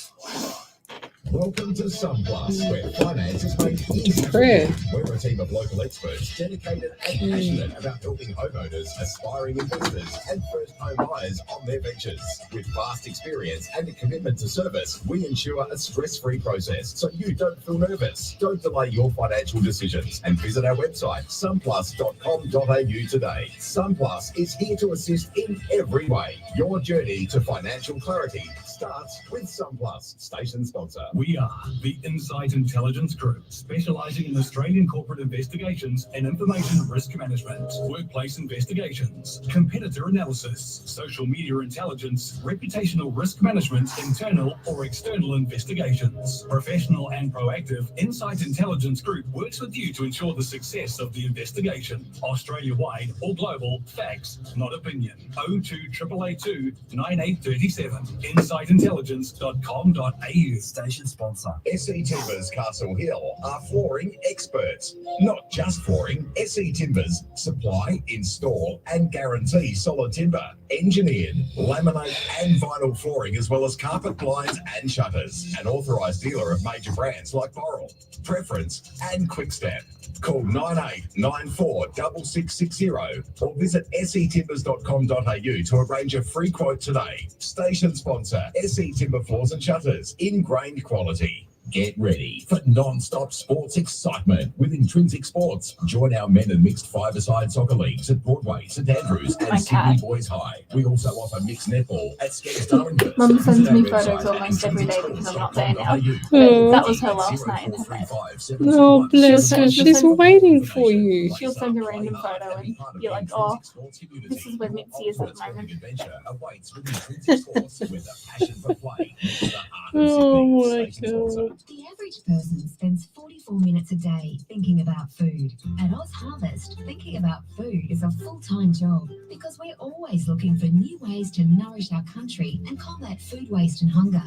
Welcome to SunPlus, where finance is made easy for you. We're a team of local experts dedicated and passionate about helping homeowners, aspiring investors, and first home buyers on their ventures. With vast experience and a commitment to service, we ensure a stress-free process so you don't feel nervous. Don't delay your financial decisions and visit our website, sunplus.com.au today. SunPlus is here to assist in every way. Your journey to financial clarity starts with SunPlus, station sponsor. We are the Insight Intelligence Group, specialising in Australian corporate investigations and information risk management, workplace investigations, competitor analysis, social media intelligence, reputational risk management, internal or external investigations. Professional and proactive, Insight Intelligence Group works with you to ensure the success of the investigation. Australia-wide or global, facts, not opinion. 02 882 9837. InsightIntelligence.com.au. Station sponsor. SE Timbers Castle Hill are flooring experts. Not just flooring, SE Timbers supply, install and guarantee solid timber. Engineered, laminate and vinyl flooring, as well as carpet blinds and shutters. An authorised dealer of major brands like Boral, Preference and Quickstep. Call 9894 6660 or visit setimbers.com.au to arrange a free quote today. Station sponsor, SE Timber Floors and Shutters, ingrained quality. Get ready for non-stop sports excitement with Intrinsic Sports. Join our men and mixed five-a-side soccer leagues at Broadway, St Andrews and Sydney Boys High. We also offer mixed netball at Scares Darlington. Mum sends me photos almost every day because I'm not there now. But that was her last night in her bed. Oh, bless her. She's waiting for you. She'll send a random photo and you're like, oh, this is where Mitzi is at the moment. Oh my God. The average person spends 44 minutes a day thinking about food. At Oz Harvest, thinking about food is a full-time job because we're always looking for new ways to nourish our country and combat food waste and hunger.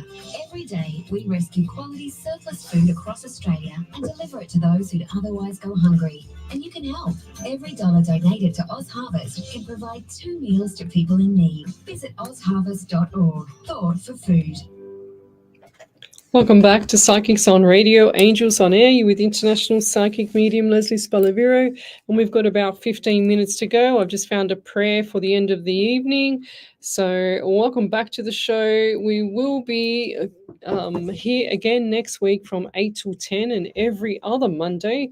Every day, we rescue quality surplus food across Australia and deliver it to those who'd otherwise go hungry. And you can help. Every dollar donated to Oz Harvest can provide 2 meals to people in need. Visit ozharvest.org. Thought for food. Welcome back to Psychics on Radio, Angels on Air. You're with International Psychic Medium Lesley Spaliviero, and we've got about 15 minutes to go. I've just found a prayer for the end of the evening. So welcome back to the show. We will be here again next week from 8 till 10 and every other Monday.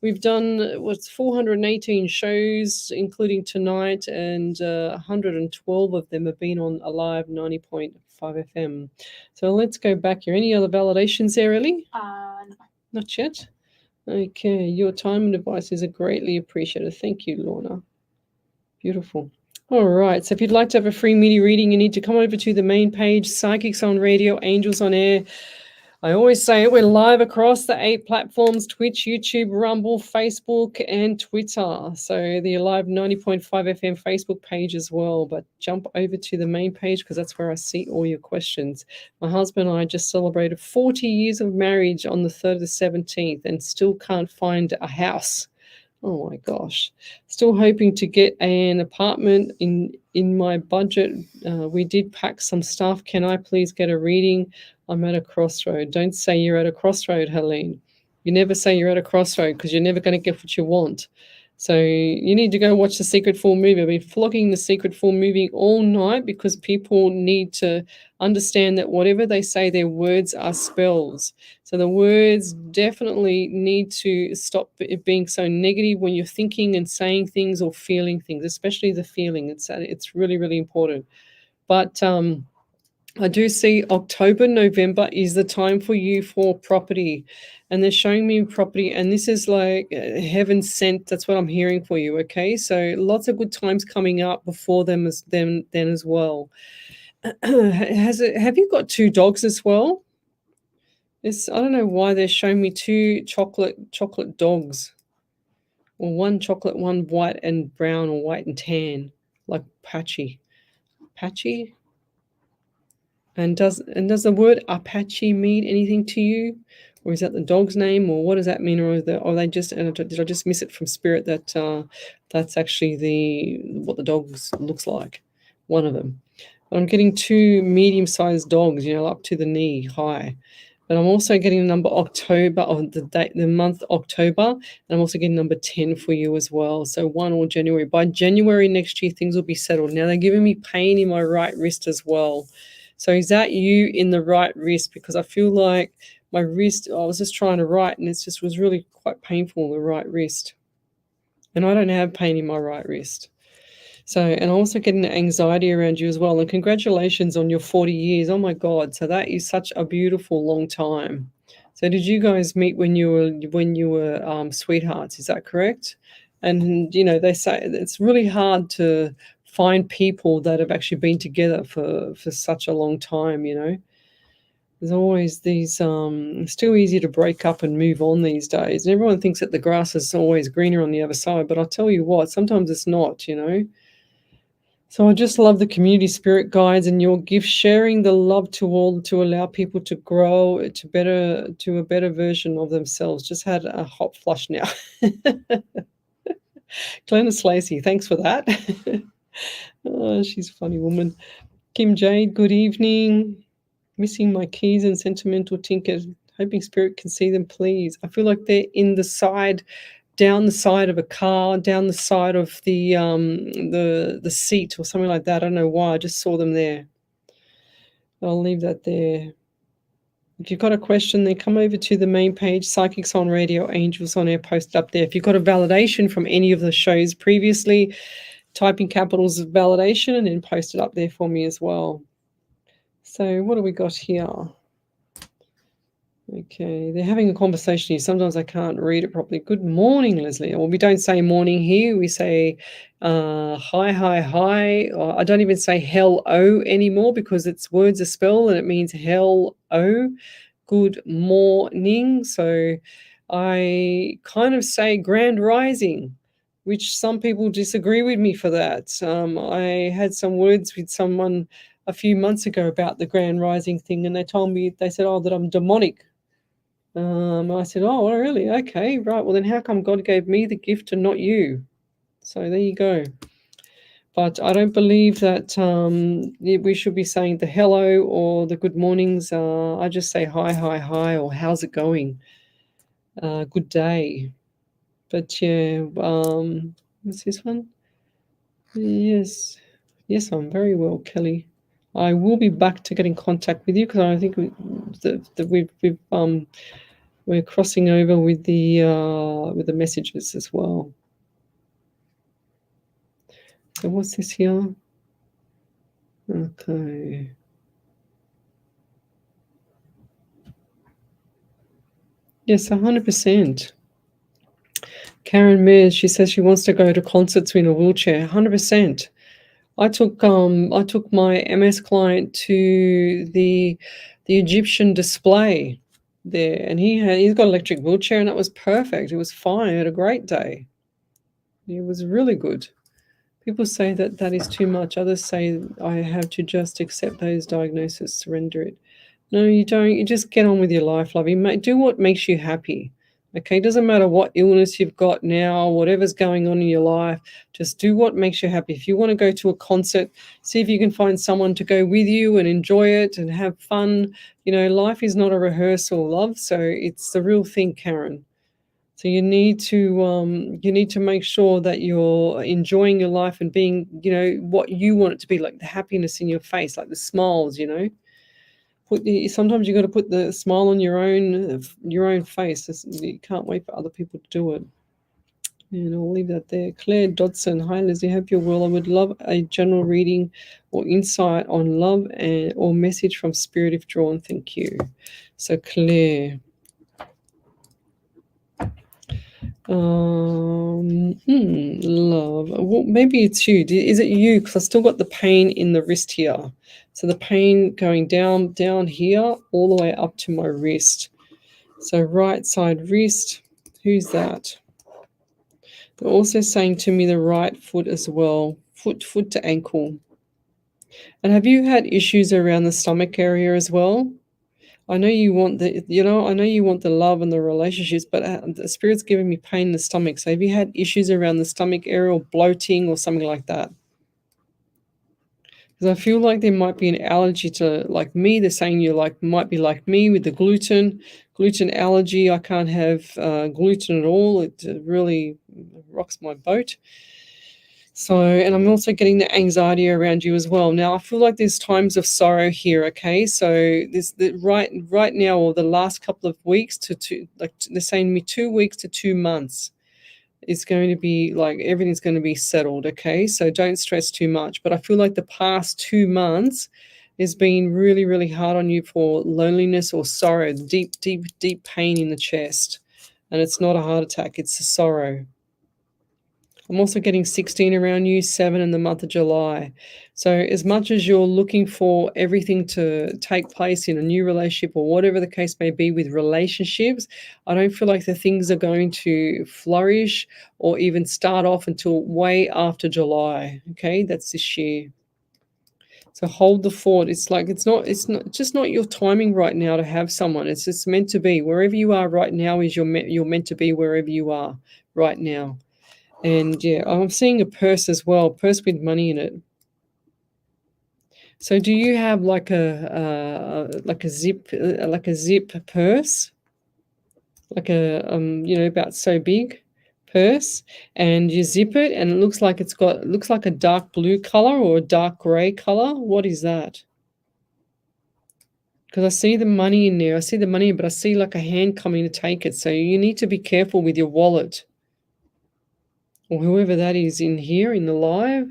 We've done 418 shows, including tonight, and 112 of them have been on Alive 90.5 FM. So let's go back here. Any other validations there, Ellie? No. Not yet. Okay, your time and advice are greatly appreciated. Thank you, Lorna. Beautiful. All right, so if you'd like to have a free media reading, you need to come over to the main page, Psychics on Radio, Angels on Air. I always say it, we're live across the 8 platforms, Twitch, YouTube, Rumble, Facebook, and Twitter. So the Alive 90.5 FM Facebook page as well. But jump over to the main page because that's where I see all your questions. My husband and I just celebrated 40 years of marriage on the 3rd of the 17th and still can't find a house. Oh my gosh. Still hoping to get an apartment in my budget. We did pack some stuff. Can I please get a reading? I'm at a crossroad. Don't say you're at a crossroad, Helene. You never say you're at a crossroad because you're never going to get what you want. So you need to go watch the Secret Full movie. I've been flogging the Secret Full movie all night because people need to understand that whatever they say, their words are spells. So the words definitely need to stop it being so negative when you're thinking and saying things or feeling things, especially the feeling. It's really, really important. But I do see October, November is the time for you for property. And they're showing me property. And this is like heaven sent. That's what I'm hearing for you. Okay. So lots of good times coming up before them then as well. Have you got 2 dogs as well? I don't know why they're showing me 2 chocolate dogs. Or 1 chocolate, 1 white and brown or white and tan. Like Patchy. Patchy? And does the word Apache mean anything to you, or is that the dog's name, or what does that mean, or they just? And did I just miss it from spirit that that's actually what the dog looks like, one of them? But I'm getting 2 medium-sized dogs, up to the knee high. But I'm also getting number October, of the month October, and I'm also getting number 10 for you as well. So 1 or January. By January next year, things will be settled. Now they're giving me pain in my right wrist as well. So is that you in the right wrist? Because I feel like my wrist, I was just trying to write and it just was really quite painful, the right wrist. And I don't have pain in my right wrist. So, and I'm also getting anxiety around you as well. And congratulations on your 40 years. Oh my God. So that is such a beautiful long time. So did you guys meet when you were sweethearts? Is that correct? And, they say it's really hard to find people that have actually been together for such a long time, There's always these, it's too easy to break up and move on these days. And everyone thinks that the grass is always greener on the other side, but I'll tell you what, sometimes it's not, So I just love the community spirit guides and your gift, sharing the love to all to allow people to grow to a better version of themselves. Just had a hot flush now. Glennis Lacey, thanks for that. Oh, she's a funny woman. Kim Jade, good evening. Missing my keys and sentimental tinker. Hoping spirit can see them, please. I feel like they're in the side, down the side of a car, down the side of the seat or something like that. I don't know why. I just saw them there. I'll leave that there. If you've got a question, then come over to the main page, Psychics on Radio, Angels on Air, posted up there. If you've got a validation from any of the shows previously, type in capitals of validation and then post it up there for me as well. So what do we got here? Okay, they're having a conversation here. Sometimes I can't read it properly. Good morning, Leslie. Well, we don't say morning here. We say hi, hi, hi. Or I don't even say hello anymore because it's words are spelled and it means hello. Good morning. So I kind of say grand rising, which some people disagree with me for that. I had some words with someone a few months ago about the grand rising thing, and they said, oh, that I'm demonic. I said, oh, really? Okay, right. Well, then how come God gave me the gift and not you? So there you go. But I don't believe that we should be saying the hello or the good mornings. I just say hi, hi, hi, or how's it going? Good day. But yeah, what's this one? Yes, I'm very well, Kelly. I will be back to get in contact with you because I think we're crossing over with the messages as well. So what's this here? Okay. Yes, 100%. Karen Mears, she says she wants to go to concerts in a wheelchair. 100%. I took my MS client to the Egyptian display there, and he's got an electric wheelchair, and that was perfect. It was fine. I had a great day. It was really good. People say that is too much. Others say I have to just accept those diagnoses, surrender it. No, you don't. You just get on with your life, lovey. Do what makes you happy. Okay, doesn't matter what illness you've got now, whatever's going on in your life, just do what makes you happy. If you want to go to a concert, see if you can find someone to go with you and enjoy it and have fun. You know, life is not a rehearsal, love. So it's the real thing, Karen. So you need to make sure that you're enjoying your life and being, you know, what you want it to be, like the happiness in your face, like the smiles, you know. Sometimes you got to put the smile on your own face. You can't wait for other people to do it. And I'll leave that there. Claire Dodson, hi Leslie, hope you're well. I would love a general reading or insight on love or message from Spirit if drawn. Thank you. So Claire. Love. Well, maybe it's you. Is it you? Because I still got the pain in the wrist here. So the pain going down here all the way up to my wrist. So right side wrist. Who's that? They're also saying to me the right foot as well. Foot to ankle. And have you had issues around the stomach area as well? I know you want the love and the relationships, but the Spirit's giving me pain in the stomach. So have you had issues around the stomach area or bloating or something like that? Because I feel like there might be an allergy to, like me. They're saying you might be like me with the gluten allergy. I can't have gluten at all. It really rocks my boat. So, and I'm also getting the anxiety around you as well. Now, I feel like there's times of sorrow here, okay? So right now, or the last couple of weeks they're saying to me 2 weeks to 2 months is going to be like everything's going to be settled, okay? So don't stress too much. But I feel like the past 2 months has been really, really hard on you for loneliness or sorrow, deep, deep, deep pain in the chest. And it's not a heart attack, it's a sorrow. I'm also getting 16 around you, 7 in the month of July. So as much as you're looking for everything to take place in a new relationship or whatever the case may be with relationships, I don't feel like the things are going to flourish or even start off until way after July. Okay, that's this year. So hold the fort. It's just not your timing right now to have someone. It's just meant to be. Wherever you are right now is you're meant to be wherever you are right now. And yeah, I'm seeing a purse as well, purse with money in it. So do you have like a zip purse, like a about so big purse, and you zip it and it looks like looks like a dark blue color or a dark gray color? What is that? Because I see the money in there. I see the money, but I see like a hand coming to take it. So you need to be careful with your wallet, or whoever that is in here in the live.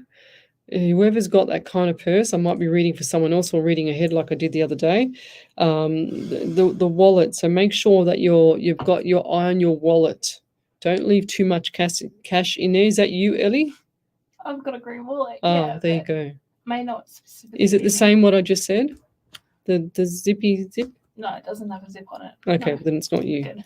Whoever's got that kind of purse, I might be reading for someone else or reading ahead like I did the other day. The wallet. So make sure that you've got your eye on your wallet. Don't leave too much cash in there. Is that you, Ellie? I've got a green wallet. Oh, yeah, there you go. May not specifically. Is it the same what I just said? The zippy zip? No, it doesn't have a zip on it. Okay, No. then it's not you. Good.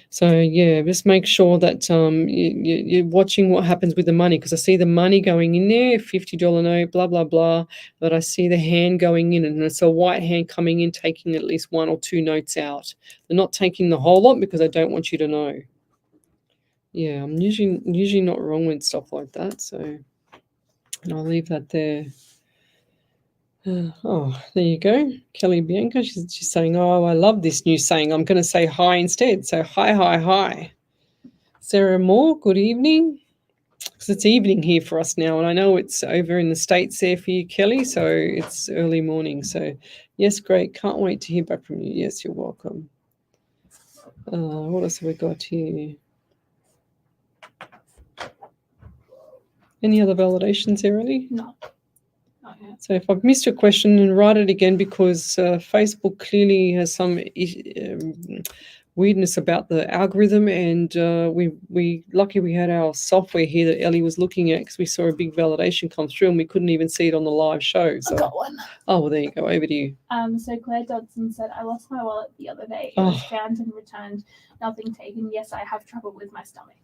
So yeah, just make sure that you're watching what happens with the money, because I see the money going in there, $50 note, blah blah blah, but I see the hand going in, and it's a white hand coming in, taking at least 1 or 2 notes out. They're not taking the whole lot because I don't want you to know. Yeah, I'm usually not wrong with stuff like that, so and I'll leave that there. Oh, there you go. Kelly Bianca, she's saying, oh, I love this new saying. I'm going to say hi instead. So hi, hi, hi. Sarah Moore, good evening. Because it's evening here for us now, and I know it's over in the States there for you, Kelly, so it's early morning. So, yes, great. Can't wait to hear back from you. Yes, you're welcome. What else have we got here? Any other validations there, Ellie? No. Not yet. So if I've missed your question, and write it again, because Facebook clearly has some weirdness about the algorithm, and we lucky we had our software here that Ellie was looking at, because we saw a big validation come through and we couldn't even see it on the live show. So, I got one. oh, well, there you go. Over to you. So Claire Dodson said, I lost my wallet the other day. It was found and returned. Nothing taken. Yes, I have trouble with my stomach.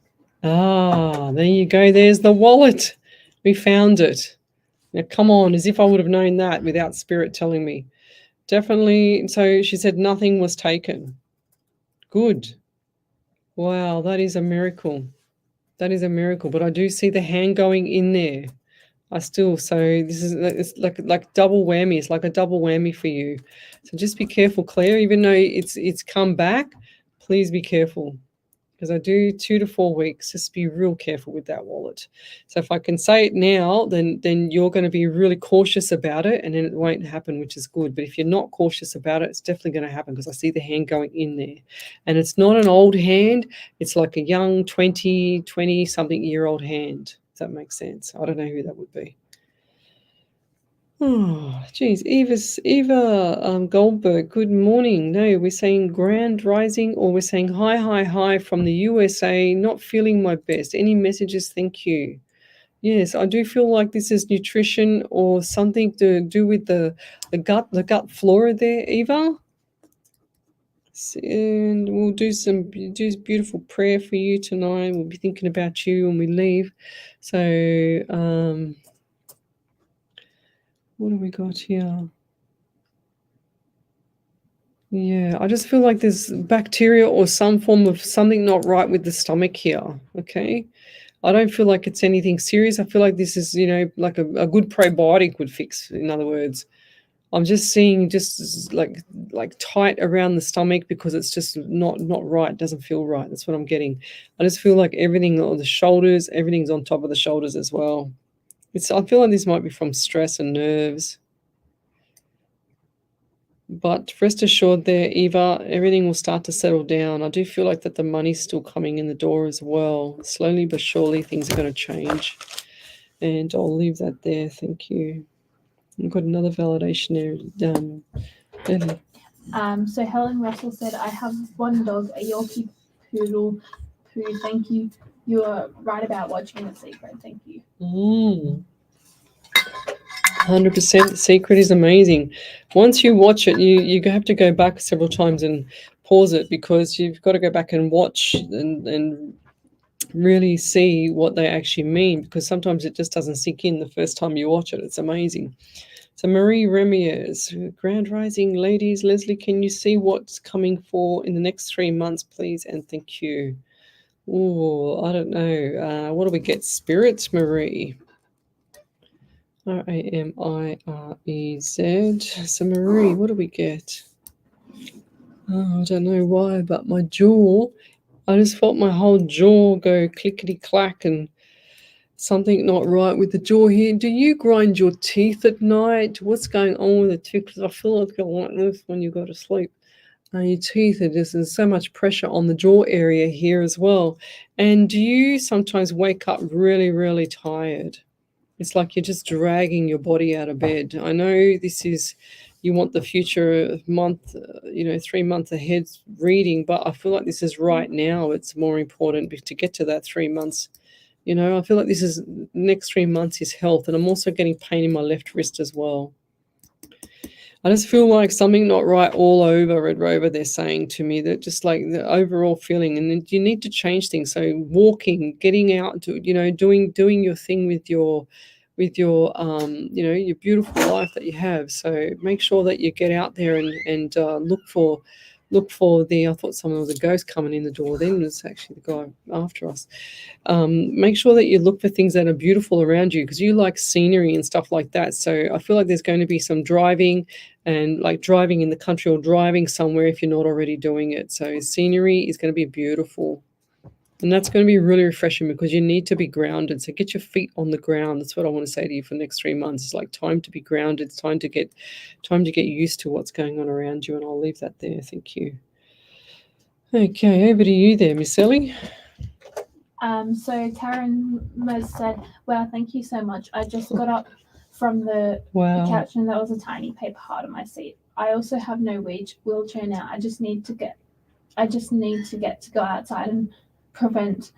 Ah, there you go. There's the wallet. We found it. Now, come on, as if I would have known that without Spirit telling me. Definitely. So she said nothing was taken. Good. Wow, that is a miracle. That is a miracle. But I do see the hand going in there. So this is, it's like double whammy. It's like a double whammy for you. So just be careful, Claire. Even though it's come back, please be careful. Because I do 2 to 4 weeks. Just be real careful with that wallet. So if I can say it now, then you're going to be really cautious about it, and then it won't happen, which is good. But if you're not cautious about it, it's definitely going to happen, because I see the hand going in there. And it's not an old hand. It's like a young 20-something-year-old hand. Does that make sense? I don't know who that would be. Oh, geez. Eva Goldberg, good morning. No, we're saying Grand Rising, or we're saying hi, hi, hi from the USA. Not feeling my best. Any messages? Thank you. Yes, I do feel like this is nutrition or something to do with the gut flora there, Eva. And we'll do beautiful prayer for you tonight. We'll be thinking about you when we leave. So, what have we got here? Yeah, I just feel like there's bacteria or some form of something not right with the stomach here, okay? I don't feel like it's anything serious. I feel like this is, like a good probiotic would fix, in other words. I'm just seeing just like tight around the stomach, because it's just not right. It doesn't feel right. That's what I'm getting. I just feel like everything on the shoulders, everything's on top of the shoulders as well. I feel like this might be from stress and nerves. But rest assured there, Eva, everything will start to settle down. I do feel like that the money's still coming in the door as well. Slowly but surely things are going to change. And I'll leave that there. Thank you. I've got another validation there. Ellie. So Helen Russell said, I have one dog, a Yorkie Poodle Poo. Thank you. You are right about watching The Secret. Thank you. 100%. The Secret is amazing. Once you watch it, you have to go back several times and pause it, because you've got to go back and watch and really see what they actually mean, because sometimes it just doesn't sink in the first time you watch it. It's amazing. So Marie Remiers, Grand Rising ladies. Lesley, can you see what's coming for in the next 3 months, please? And thank you. Oh, I don't know. What do we get? Spirits, Marie. Ramirez. So Marie, what do we get? Oh, I don't know why, but my jaw, I just felt my whole jaw go clickety clack and something not right with the jaw here. Do you grind your teeth at night? What's going on with the teeth? Because I feel like you're like this when you go to sleep. Your teeth are just, there's so much pressure on the jaw area here as well. And do you sometimes wake up really, really tired? It's like you're just dragging your body out of bed. I know this is, you want the future month, 3 months ahead reading, but I feel like this is right now. It's more important to get to that 3 months. I feel like this is next 3 months is health, and I'm also getting pain in my left wrist as well. I just feel like something not right all over Red Rover. They're saying to me that just like the overall feeling, and then you need to change things. So walking, getting out, doing your thing with your your beautiful life that you have. So make sure that you get out there and look for the. I thought someone was a ghost coming in the door. Then it's actually the guy after us. Make sure that you look for things that are beautiful around you because you like scenery and stuff like that. So I feel like there's going to be some driving and like driving in the country or driving somewhere if you're not already doing it. So scenery is going to be beautiful. And that's going to be really refreshing because you need to be grounded. So get your feet on the ground. That's what I want to say to you for the next 3 months. It's like time to be grounded. It's time to get used to what's going on around you. And I'll leave that there. Thank you. Okay, over to you there, Miss Ellie. So Taryn Mez said, "Wow, thank you so much. I just got up from the couch and there was a tiny paper heart on my seat. I also have no wheelchair now. I just need to get to go outside and prevent.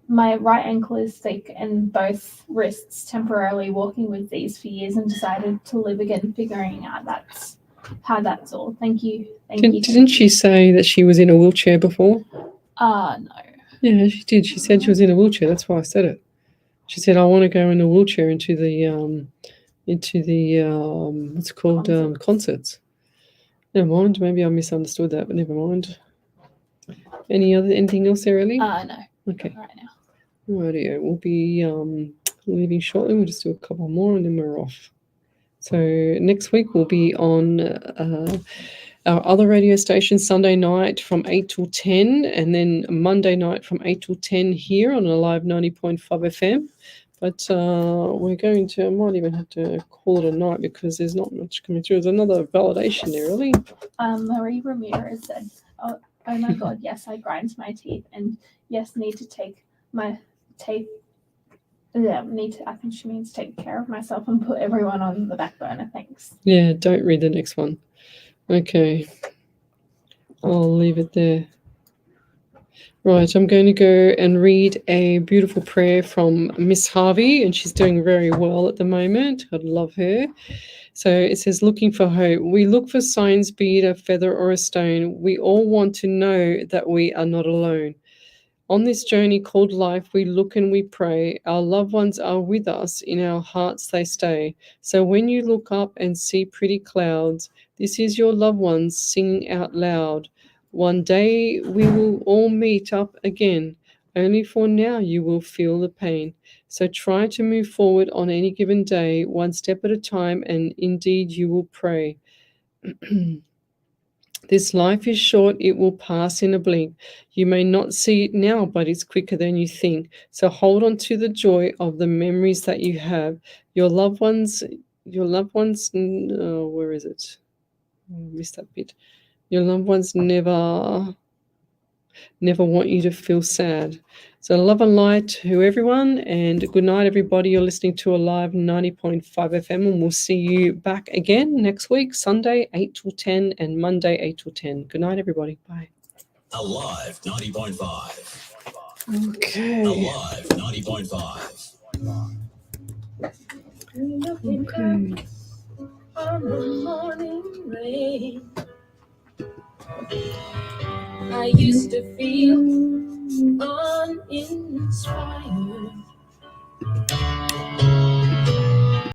My right ankle is thick and both wrists temporarily walking with these for years and decided to live again, figuring out that's all. Thank you. Didn't she say that she was in a wheelchair before? No. Yeah, she did. She said she was in a wheelchair. That's why I said it. She said, I want to go in a wheelchair into the what's it called, concerts. Never mind. Maybe I misunderstood that, but never mind. Anything else there, Ellie? No. Okay. Right now. Rightio. We'll be leaving shortly. We'll just do a couple more and then we're off. So next week we'll be on our other radio station Sunday night from 8 till 10 and then Monday night from 8 till 10 here on Alive 90.5 FM. But we're going to, I might even have to call it a night because there's not much coming through. There's another validation there, really. Marie Ramirez said, oh my God, yes, I grind my teeth and yes, need to take my tape. Yeah, I think she means take care of myself and put everyone on the back burner. Thanks. Yeah, don't read the next one. Okay. I'll leave it there. Right, I'm going to go and read a beautiful prayer from Miss Harvey, and she's doing very well at the moment. I love her. So it says, looking for hope. We look for signs, be it a feather or a stone. We all want to know that we are not alone. On this journey called life, we look and we pray. Our loved ones are with us. In our hearts they stay. So when you look up and see pretty clouds, this is your loved ones singing out loud. One day we will all meet up again. Only for now you will feel the pain. So try to move forward on any given day, one step at a time, and indeed you will pray. This life is short, it will pass in a blink. You may not see it now, but it's quicker than you think. So hold on to the joy of the memories that you have. Your loved ones, where is it? I missed that bit. Your loved ones never want you to feel sad. So love and light to everyone, and good night, everybody. You're listening to Alive 90.5 FM, and we'll see you back again next week, Sunday 8 till 10 and Monday 8 till 10. Good night, everybody. Bye. Alive 90.5. Okay. Alive 90.5. Okay. On the morning rain, I used to feel uninspired.